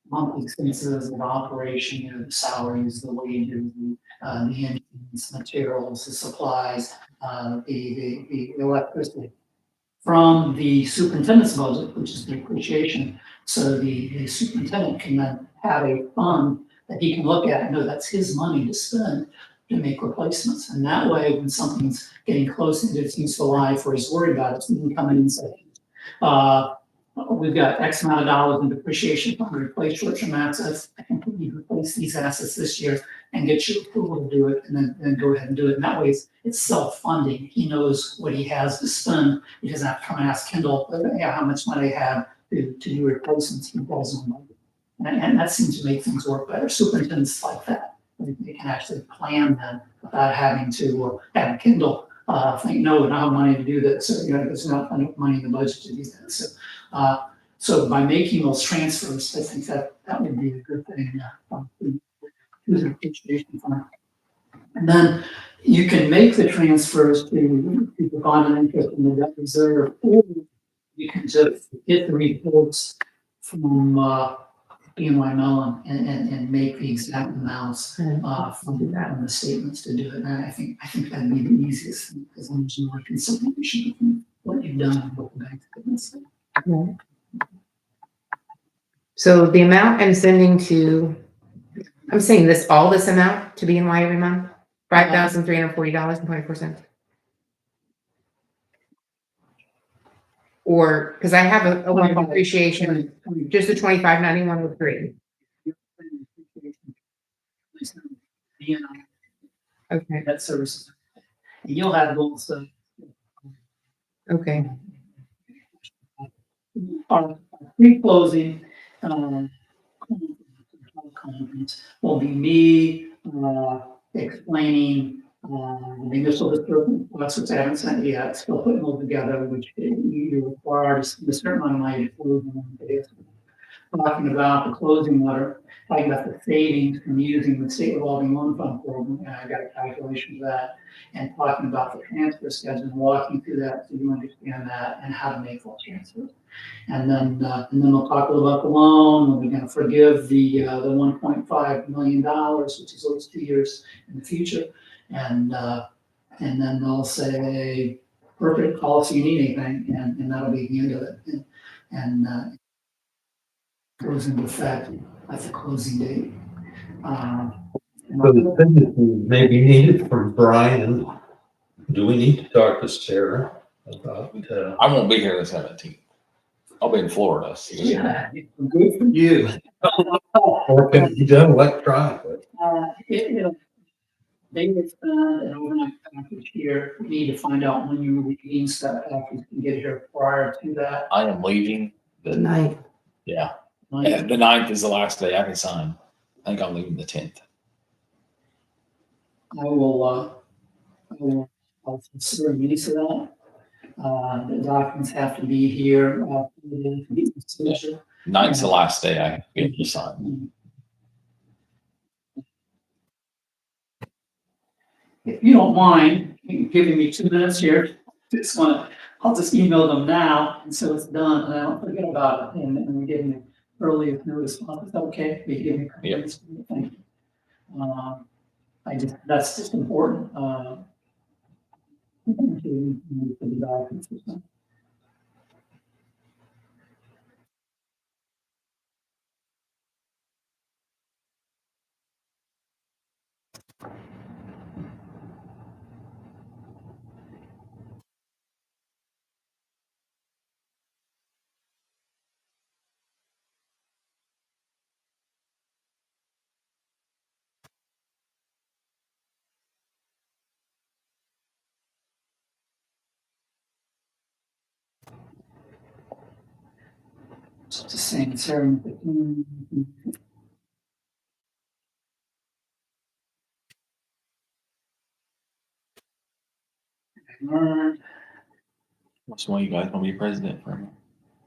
monthly expenses of operation, you know, the salaries, the wages, the engines, materials, the supplies, the electricity. From the superintendent's budget, which is the depreciation, so the superintendent can then have a fund that he can look at and know that's his money to spend to make replacements. And that way, when something's getting close into its useful life or he's worried about it, he can come in and say, we've got X amount of dollars in depreciation fund to replace short-term assets. I can put you to replace these assets this year and get your approval to do it, and then go ahead and do it. And that way it's self-funding. He knows what he has to spend. He doesn't have to come and ask Kendall, yeah, how much money I have to do replacements. He does his own money. And that seems to make things work better. Superintendents like that. They can actually plan that without having to have Kendall think, no, we don't have money to do this. So, you know, there's not enough money in the budget to do that. So by making those transfers, I think that would be a good thing. To the depreciation fund. And then you can make the transfers to the bond and interest in the debt reserve, or you can just get the reports from BNY Mellon and make the exact amounts from the statements to do it. And I think that'd be the easiest, as long as you more conciliation between what you've done and what the bank's given. so the amount I'm sending to, I'm saying this, all this amount to BNY every month, $5,340.24. Or, because I have a one appreciation, just the 2591 with 3. Okay, Debt services. And you'll have those, okay, our pre-closing, conference will be me, explaining, the initial disturbance, which I haven't sent yet, still putting those together, which you require a certain amount of money to close them. Talking about the closing letter, talking about the savings from using the state revolving loan fund program, and I got a calculation for that, and talking about the transfer schedule, and walking through that so you understand that and how to make those transfers. And then we'll talk a little about the loan. We're going to forgive the $1.5 million, which is always 2 years in the future. And then they'll say, perfect, call us if you need anything, and that'll be the end of it. And goes into effect at the closing date. So the thing that maybe needed from Brian, do we need to talk to Sarah about, I won't be here the 17th. I'll be in Florida. So Yeah, good for you. or can it be done electronically? They would spend an overnight package here. We need to find out when you're leaving, so that we can get here prior to that. I am leaving. night. Yeah. The 9th is the last day I can sign. I think I'm leaving the 10th. I'll consider a meeting for that. The documents have to be here. Signature. 9th's the last day I get to sign. If you don't mind giving me 2 minutes here, I'll just email them now, and so it's done, and I don't forget about it, and we're getting an early notice. Is that okay? Will you give me a couple Yep. minutes? Thank you. That's just important. For the documents. It's the same, Sarah. Alright. Which one you guys want to be president for?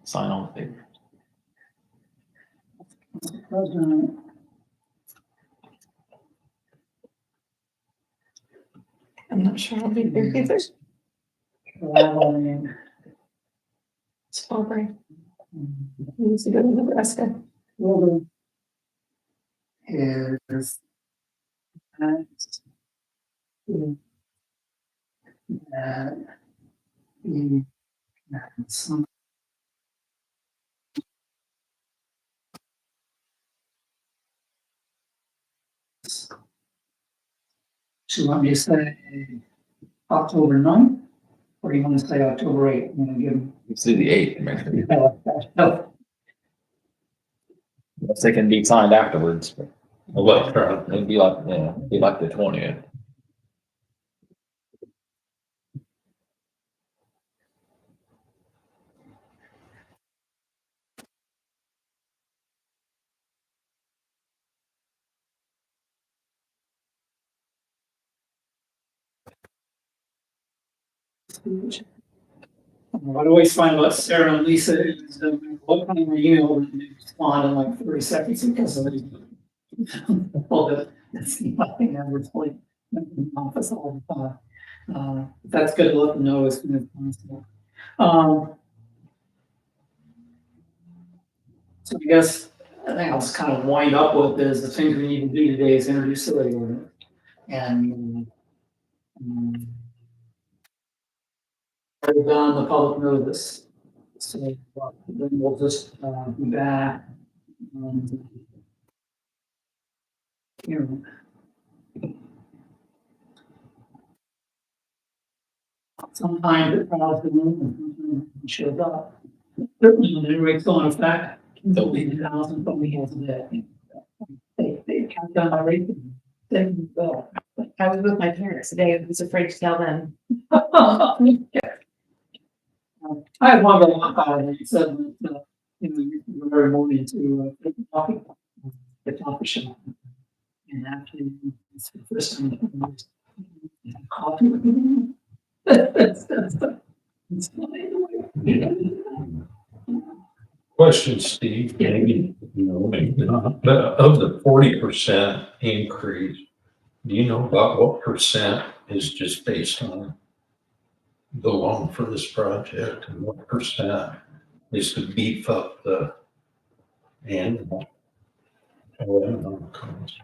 Sign on the paper. President. I'm not sure I'll be there either. Traveling. It's Aubrey. He needs to go to Nebraska. Will is that some so you want me to say October 9th, or do you want to say October 8th? I'm gonna give them. Let's do the 8th, man. Oh, Unless they can be signed afterwards. But Electronic. it'd be like, yeah, it'd be like the 20th. what I always find about Sarah and Lisa is what kind of email they respond in like 30 seconds because of well, that's nothing I was like in the office all the time. That's good to let them know as soon as possible. So I guess I think I'll just kind of wind up with is the things we need to do today is introduce the rate order and already done the public notice. So then we'll just be back. Here. Sometimes it follows the room and sometimes it shows up. Certainly when the rate's going effect, they'll be 2,000, but we have that. They count down my rate. They go. I was with my parents today. I was afraid to tell them. I had one little he said, you were very moving to take the coffee shop. And actually, it's the first time I had coffee with him. That's Question, Steve, maybe, maybe not, but of the 40% increase, do you know about what percent is just based on the loan for this project and what percent is to beef up the annual? Cost?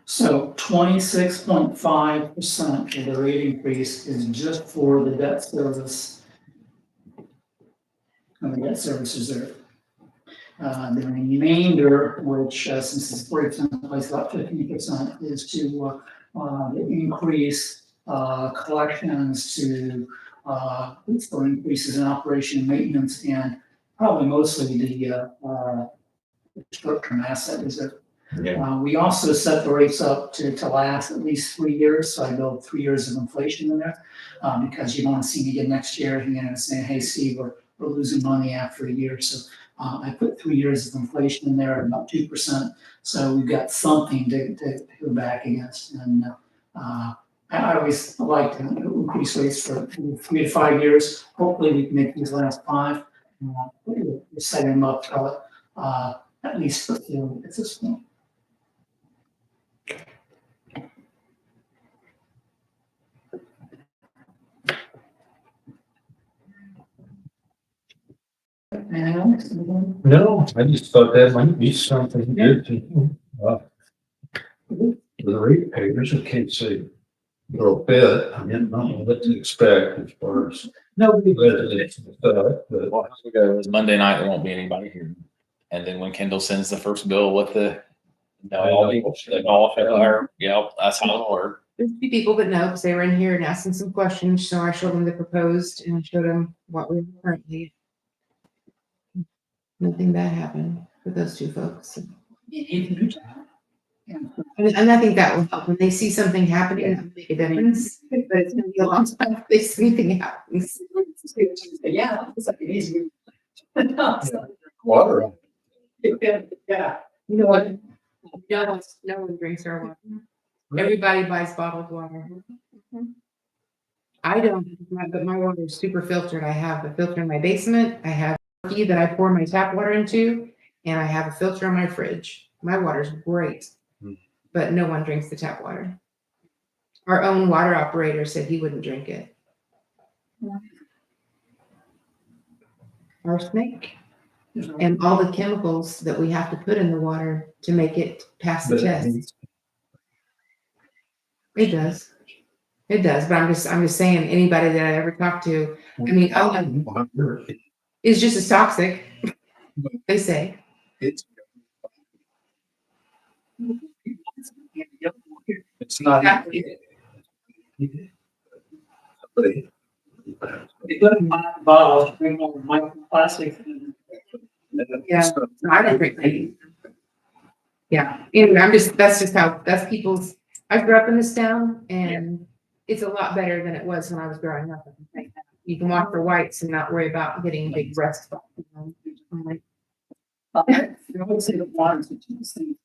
So 26.5% of the rate increase is just for the debt service. And the debt service reserve. The remainder, which since it's 40% place, about 15% is to increase collections to for increases in operation and maintenance and probably mostly the short-term asset is it? Yeah. We also set the rates up to last at least 3 years, so I built 3 years of inflation in there. Because you don't want to see me again next year, you know, saying, hey, Steve, we're losing money after a year. So I put 3 years of inflation in there at about 2%. So we've got something to go back against. And I always like to increase rates for 3 to 5 years. Hopefully we can make these last 5. We're setting them up at least for at this point. And No, I just thought that might be something good to do. For the ratepayers, in case they little bit, I didn't know what to expect as far as. nobody. But Well, how we go is Monday night, there won't be anybody here. And then when Kendall sends the first bill with yeah, that's how it'll work. There's a few people that know, because they were in here and asking some questions, so I showed them the proposed and showed them what we currently. Nothing bad happened with those two folks. And I think that will help when they see something happening, it'll make a difference, but it's gonna be a long time if they see anything happens. Yeah, it's like an easy. water. Yeah. You know what? No one drinks our water. Everybody buys bottled water. I don't, but my water is super filtered. I have a filter in my basement. I have a key that I pour my tap water into, and I have a filter in my fridge. My water's great, but no one drinks the tap water. Our own water operator said he wouldn't drink it. Arsenic and all the chemicals that we have to put in the water to make it pass the test. It does. It does, but I'm just saying, anybody that I ever talk to, I mean, is just as toxic, they say. It's not. Exactly. They put in my bottles, bring over microplastics. Yeah, no, I don't drink any. Yeah, anyway, that's people's, I grew up in this town and it's a lot better than it was when I was growing up. You can walk for whites and not worry about getting big breast spots. I would say the water's the cheapest thing.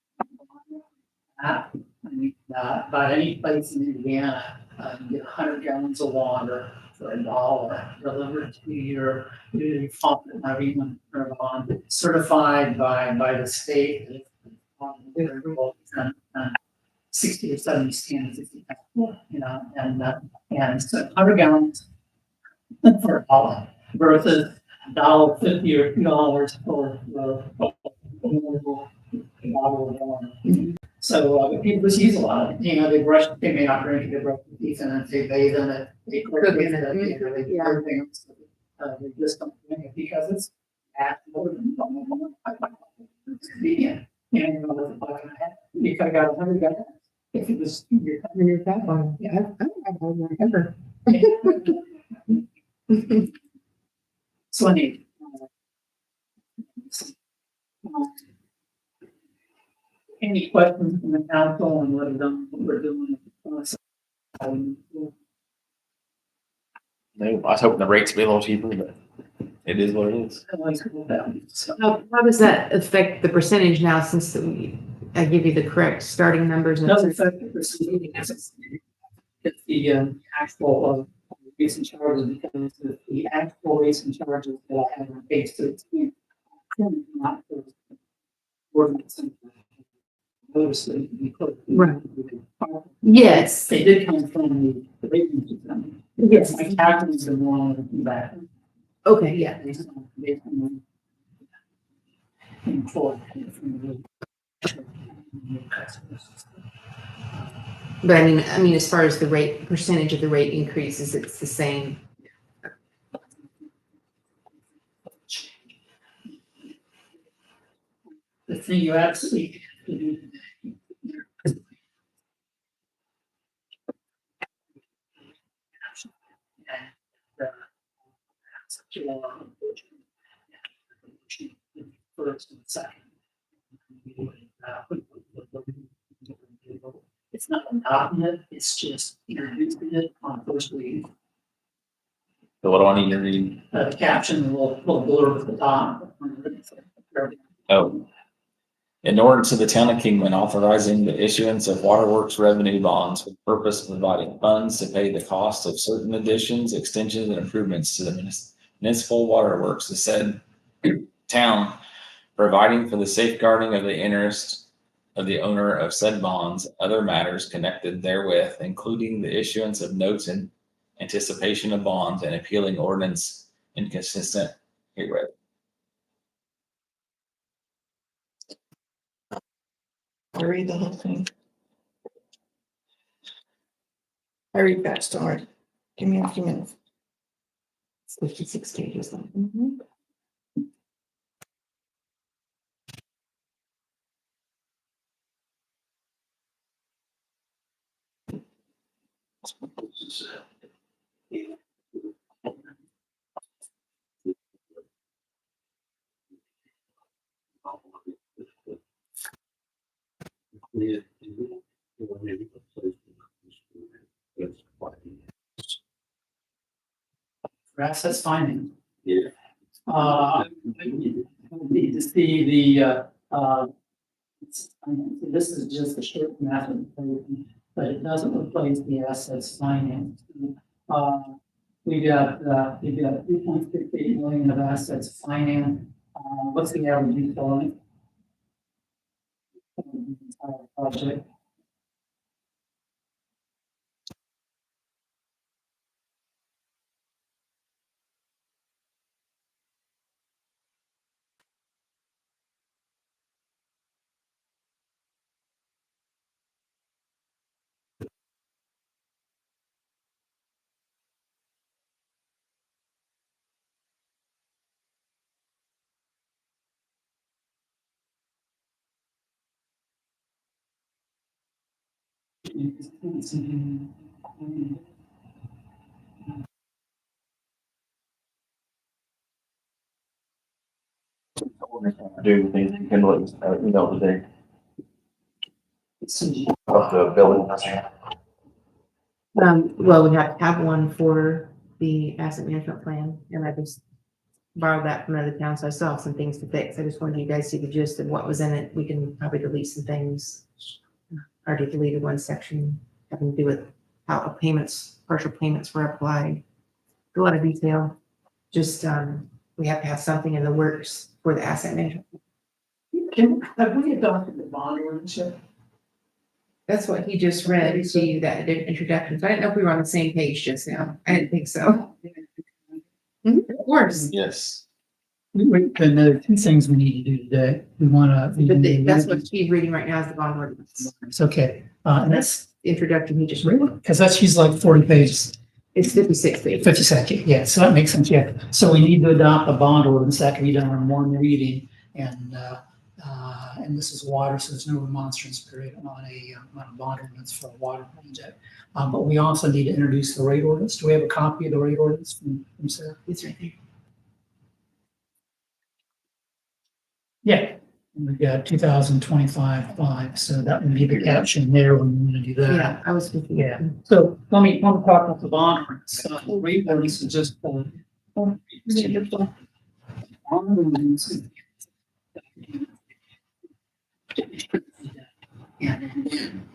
I mean, about any place in Indiana, you get 100 gallons of water for $1 delivered to your faucet, not even certified by the state. 60 or 70 standards, you know, and so 100 gallons for $1 versus $1.50 or $2 for a bottle of water. So people just use a lot of it. You know, they may not drink it, they brush their teeth in it, they bathe in it, they cook in it, they do everything else. They just don't drink it because it's actually vegan. You know, you could have got 100 gallons if it was your tap on. Yeah, I don't have one ever. So I need. Any questions from the council and what we're doing? No, I was hoping the rates would be a little cheaper, but it is what it is. How does that affect the percentage now, since I give you the correct starting numbers? Doesn't affect the percentage. It's the actual rates and charges, because the actual rates and charges that I have on page 13. Not the ordinance. Notice that we put. Right. Yes. They did come from the rate system. Yes. My calculations are wrong with that. Okay, yeah. Based on from But I mean, as far as the rate, percentage of the rate increases, it's the same. the thing you absolutely. First and second. it's not adopting it, it's just introducing it on first read. So what do I need to read? The caption, a little blurb at the top. Oh. In order to the town of Kingman authorizing the issuance of waterworks revenue bonds for the purpose of providing funds to pay the cost of certain additions, extensions, and improvements to the municipal waterworks, the said town, providing for the safeguarding of the interest of the owner of said bonds, other matters connected therewith, including the issuance of notes in anticipation of bonds and appealing ordinance inconsistent herewith. I read the whole thing. I read fast, don't worry. Give me a few minutes. It's 56 pages. long. Mhm. For assets finding. Yeah. Need to see this is just a short method, but it doesn't replace the assets finance. We got 3.68 million of assets finance. What's the average installment? Entire project. Do the things you can look, today of the building. Well, we have to have one for the asset management plan, and I just borrowed that from another town, so I still have some things to fix. I just wanted you guys to see the gist of what was in it. We can probably delete some things. Already deleted one section having to do with how payments, partial payments were applied. A lot of detail. Just, we have to have something in the works for the asset management. Have we adopted the bond ordinance yet? That's what he just read to you, that introduction. So I didn't know if we were on the same page just now. I didn't think so. Of course. Yes. Then there are two things we need to do today. We want But to. that's what she's reading right now is the bond ordinance. It's okay. And And that's that's the introduction he just read. really, because that's, she's like 40 pages, It's 56 pages. 50 seconds. Yeah, so that makes sense. Yeah. So we need to adopt a bond ordinance that can be done in one reading. And this is water, so there's no remonstrance period on a bond ordinance for a water project. But we also need to introduce the rate ordinance. Do we have a copy of the rate ordinance from Sarah? It's right there. Yeah. And we've got 2025-5, so that would be the caption there when we want to do that. Yeah, I was confused. Yeah. So let me talk about the bond ordinance. Rate ordinance is just.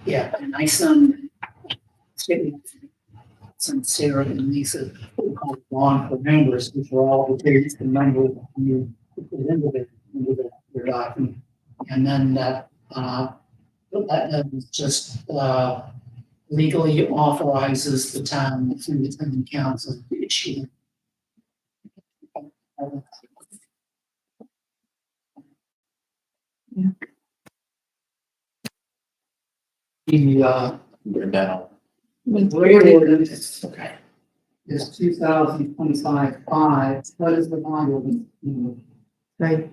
Yeah, and I sent Sarah and Lisa bond for members, which are all the biggest members you put into their document. And then that just legally authorizes the town through the town council to issue. The We're down. rate ordinance, Okay. Is 2025-5. What is the bond ordinance? Right.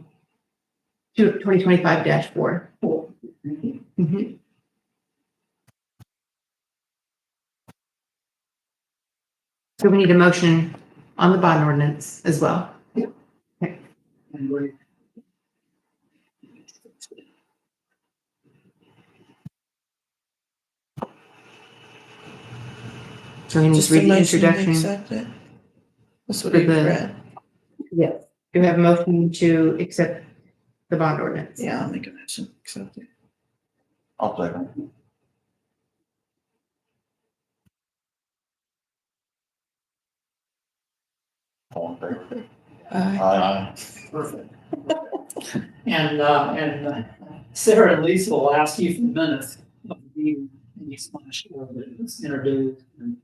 2025-4. Mhm. So we need a motion on the bond ordinance as well. And we So he needs Just to read a the motion to introduction. accept it. That's what For he the- read. Yes. Do we have a motion to accept the bond ordinance? Yeah, I'll make a motion, to accept it. I'll second. All in favor? Aye. Perfect. And Sarah and Lisa will ask you for minutes of the meeting, and you just want to show that it was introduced and.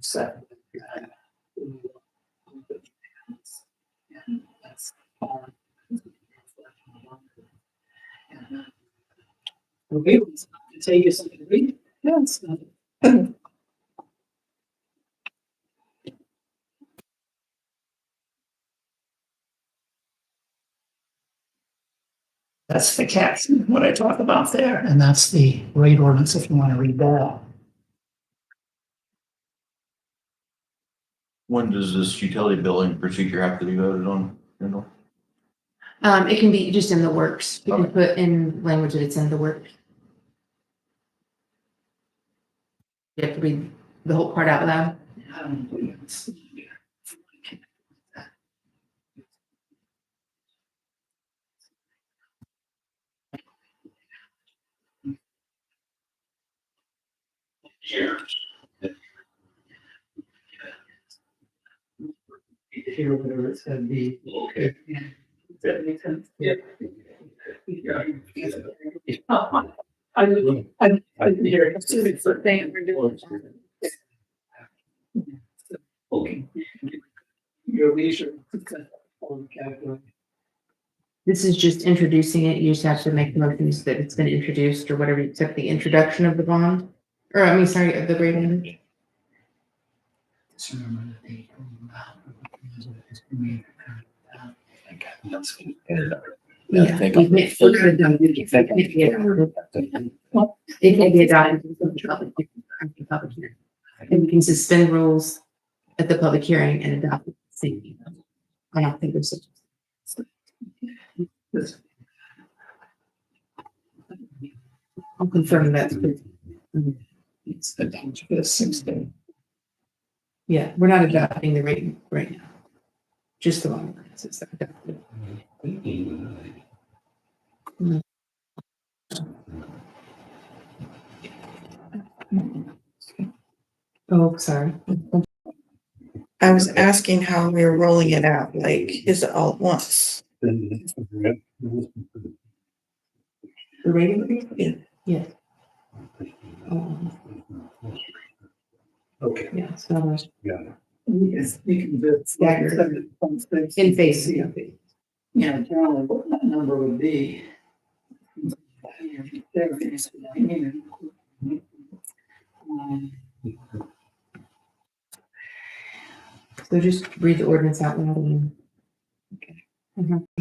Second. And that's all. Okay, let's take us to read. Yes. That's the caption, what I talk about there. And that's the rate ordinance, if you want to read that. When does this utility billing procedure have to be voted on? Kendall? It can be just in the works. You can Okay. put in language that it's in the works. You have to read the whole part out loud. I don't believe it's. Here, whatever it said, the. Okay. Yeah. Does that make sense? Yeah. I didn't hear it. It's the thing we're doing. Okay. Your leisure. This is just introducing it. You just have to make motions that it's been introduced or whatever, except the introduction of the bond. Or, I mean, sorry, of the rate ordinance. Just remember that they- Yeah. I think- It can't be adopted after the public hearing. And we can suspend rules at the public hearing and adopt it. at the same time. I don't think there's such. I'll confirm that. It's adopted for the 6th. Yeah, we're not adopting the rate right now. Just the one. It's adopted. Oh, sorry. I was asking how we were rolling it out, like, is it all at once? The rating review? Yeah. Yes. Okay. Yeah, it's not ours. We can do it. Staggered. In phase. Yeah, generally, what that number would be. So just read the ordinance out loud and. Okay.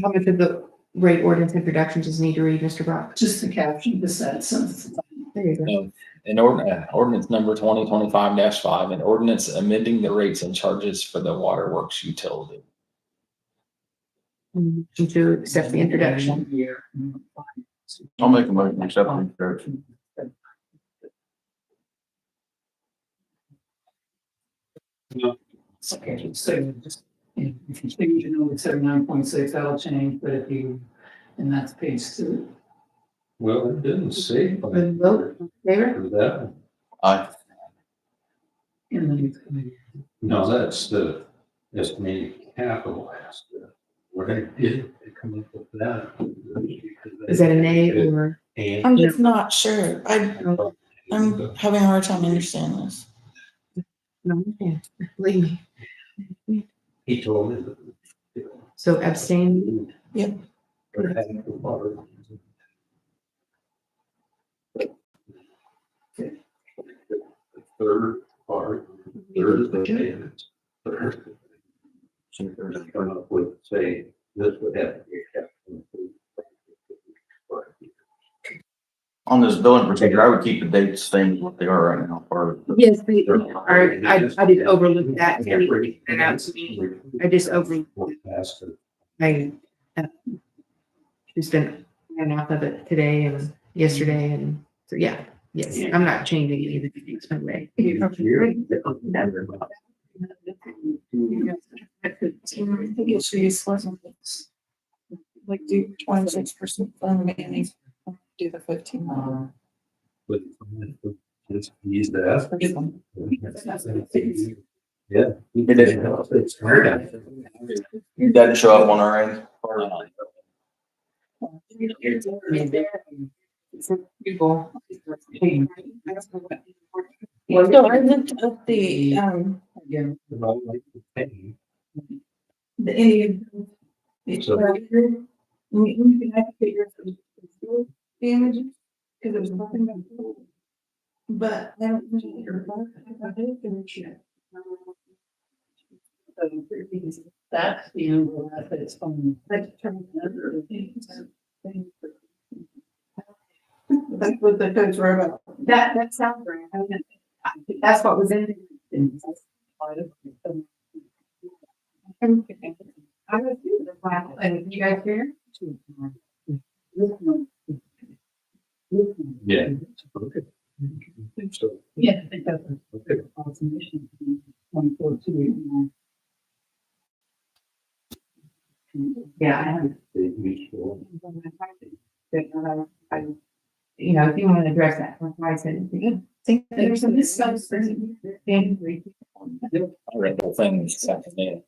How much of the rate ordinance introduction does need to read, Mr. Brock? Just the caption, just that sentence. There you go. An ordinance number 2025-5, an ordinance amending the rates and charges for the waterworks utility. To accept the introduction. Year. I'll make a motion to accept the introduction. Okay, so just, if you change your number to 79.6, that'll change, but if you, and that's page 2. Well, it didn't say by Then vote in favor? for that. Aye. And then it's gonna be. No, that's the estimated capital asset. What I did to come up with that. Is that a nay or? And. I'm just not sure. I'm having a hard time understanding this. No, yeah, believe me. He told me that. So abstain. Yep. Or had the water. The third part, third of the payments. Third. So they're gonna come up with, say, this would have to be kept. On this billing procedure, I would keep the dates same as what they are right now. Or Yes, they are. I did overlook that. Can you read that out to me? I just overlooked. I just been on off of it today and yesterday, and so yeah, Yes, I'm not changing any of the things by the way. I think it should use like do 26% fund management, do the 15. But just use that. Yeah. It's hard. It doesn't show up on our end. People. So I looked up the About like the thing. the Indian. So- We can have to figure some damages, because it was nothing about. But I don't know your about it, and shit. That's the end of that, it's fun. That's what the codes were about. That sounds right. That's what was in. I was doing the file, and you guys here? Yeah. Okay. So. Yeah, I think that's a consummation. 24/2. Yeah, I have. Useful. You know, if you want to address that, I said, I think there's some discuss. I read the whole thing this afternoon.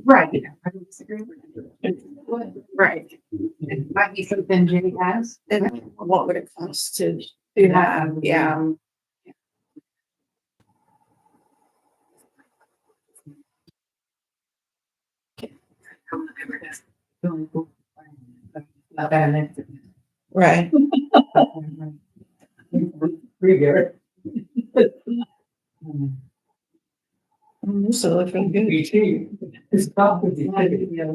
Right. I don't disagree with you. Right. It might be something Jenny has. And what would it cost to do that? Yeah. Right. This will look really good. It's probably. Yeah.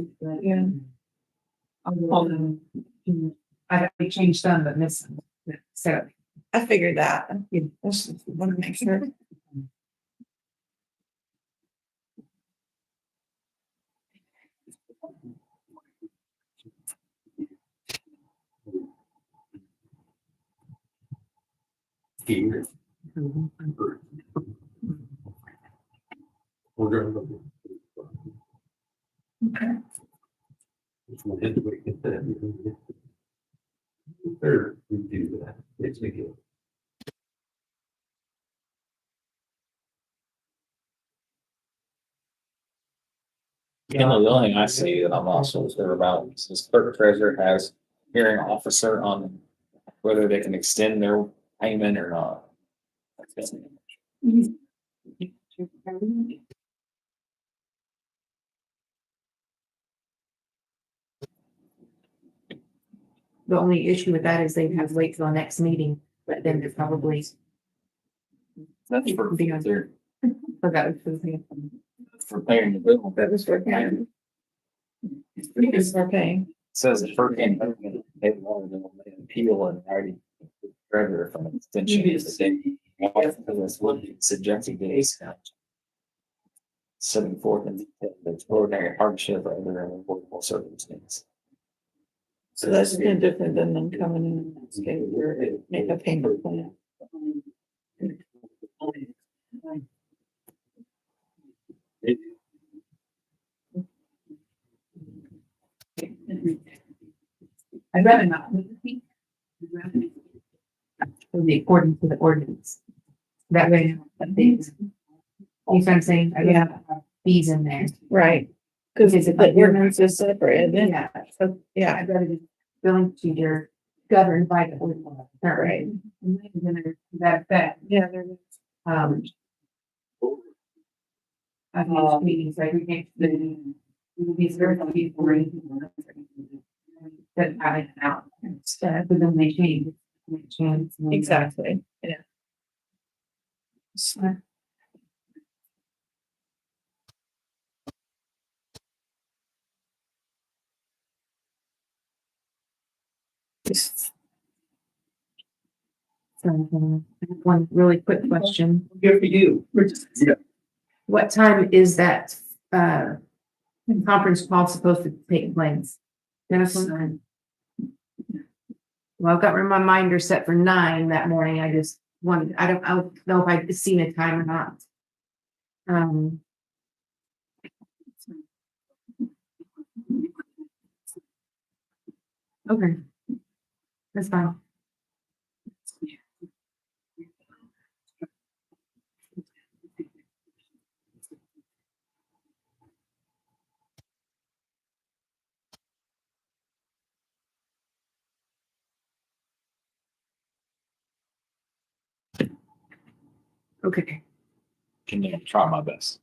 I changed some, but missed some. So. I figured that. I just want to make sure. Here. We're gonna look at. Okay. Just wanted to get that. Third, we do that. It's me. You know, the only thing I see that I'm also clear about is this clerk treasurer has hearing officer on whether they can extend their payment or not. The only issue with that is they have to wait till the next meeting, but then they're probably. That's for their, But that was for the thing. for paying the bill. That was for paying. Because we're paying. Says the first game, they wanted to appeal and already treasurer from an extension. This would be subjected to discount. Setting forth in detail the extraordinary hardship or other unavoidable circumstance. So that's no different than them coming in and saying, we're make a payment plan. I'd rather not. According to the ordinance. That way, things. You know what I'm saying? I have fees in there. Right. Because the ordinance is separate, and then, Yeah, so, yeah, I'd rather just billing procedure governed by the ordinance. right. And then to that effect, Yeah, there is. I've used meetings, like we can't, these very people. Doesn't have it out. But then they change. Exactly, yeah. One really quick question. Good for you. We're just. What time is that, conference call supposed to take place? Jennifer? Well, I've got my reminder set for 9 that morning. I just wanted, I don't know if I've seen a time or not. Okay. That's fine. Okay. Can you try my best?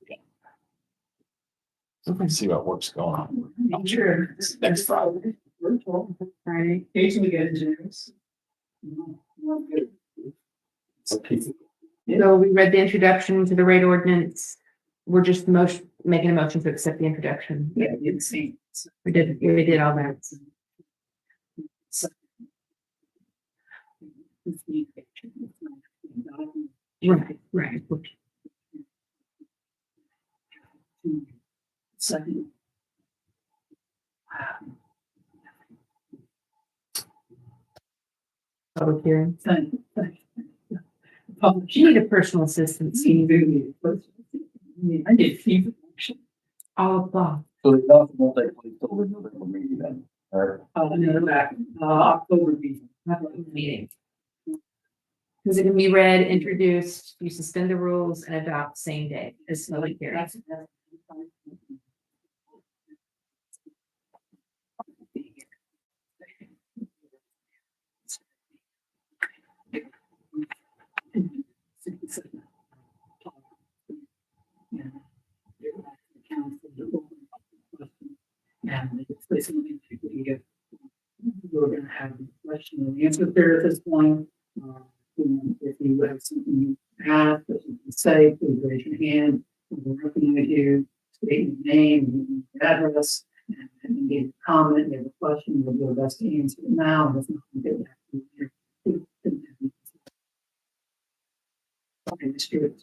Okay. See what works going on. I'm sure. Next Friday. Friday. Occasionally get engineers. So we read the introduction to the rate ordinance. We're just making a motion to accept the introduction. Yeah, it's same. We did all that. Right. Second. Public hearing. Thank you. Public You need a personal assistant, Steve. I did fever action. All apply. So the document will take place till the November meeting then, or? Back, October meeting. Meeting. Because it can be read, introduced, you suspend the rules and adopt same day as public hearing. And it's basically, we're gonna have a question and answer period at this point. If you have something you have that you can say, please raise your hand. We'll recognize you, state your name, your address, and then give a comment, you have a question, we'll do our best to answer it now. And if not, we'll get back to you. Okay, let's do it.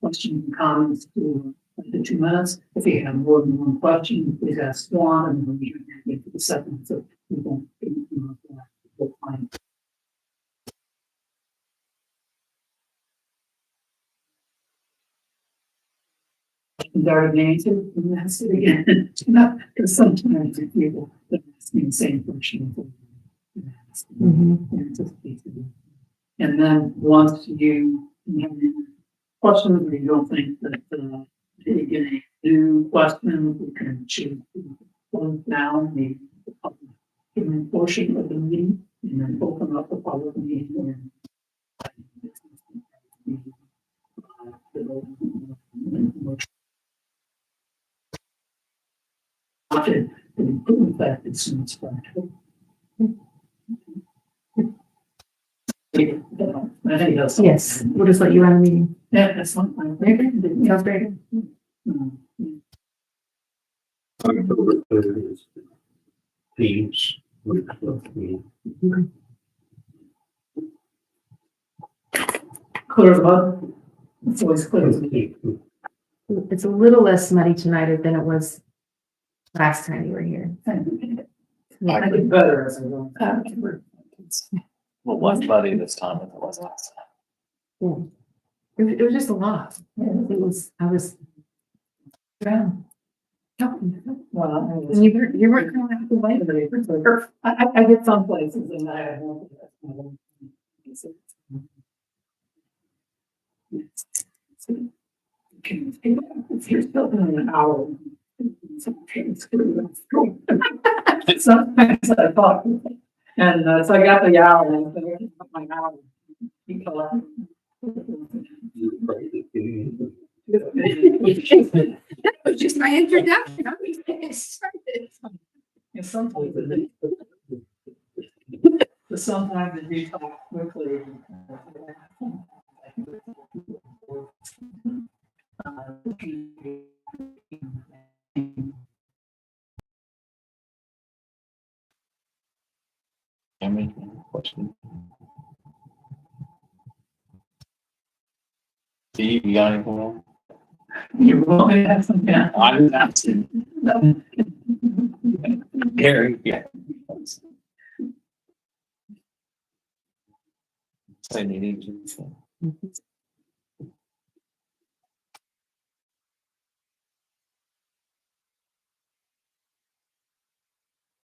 Questions and comments to the 2 minutes. If you have more than one question, please ask one and then we can get to the second. So we won't get into the time. Questions already been answered, and that's it again. Because sometimes people ask me the same question. And then once you have any questions or you don't think that you get a new question, we can choose to close down the public portion of the meeting and then open up the public meeting. And improve that as soon as possible. I think that's. Yes, we'll just let you run the meeting. Yeah, that's fine. Sounds great. October 3rd is Teams. Clear the mud. It's always clear as mud. It's a little less muddy tonight than it was last time you were here. I get better as I go. Well, less muddy this time than it was last time. Yeah. It was just a lot. I was. Yeah. Well, And you weren't coming out the way. I get some places and I have one. If you're still doing an hour. Sometimes I thought, and so I got the hour and I said, my hour. That was just my introduction. I'm just getting started. And sometimes they do talk quickly. Any question? Steve, you got anything else? You really have something. I'm not. Gary, yeah. Say meeting.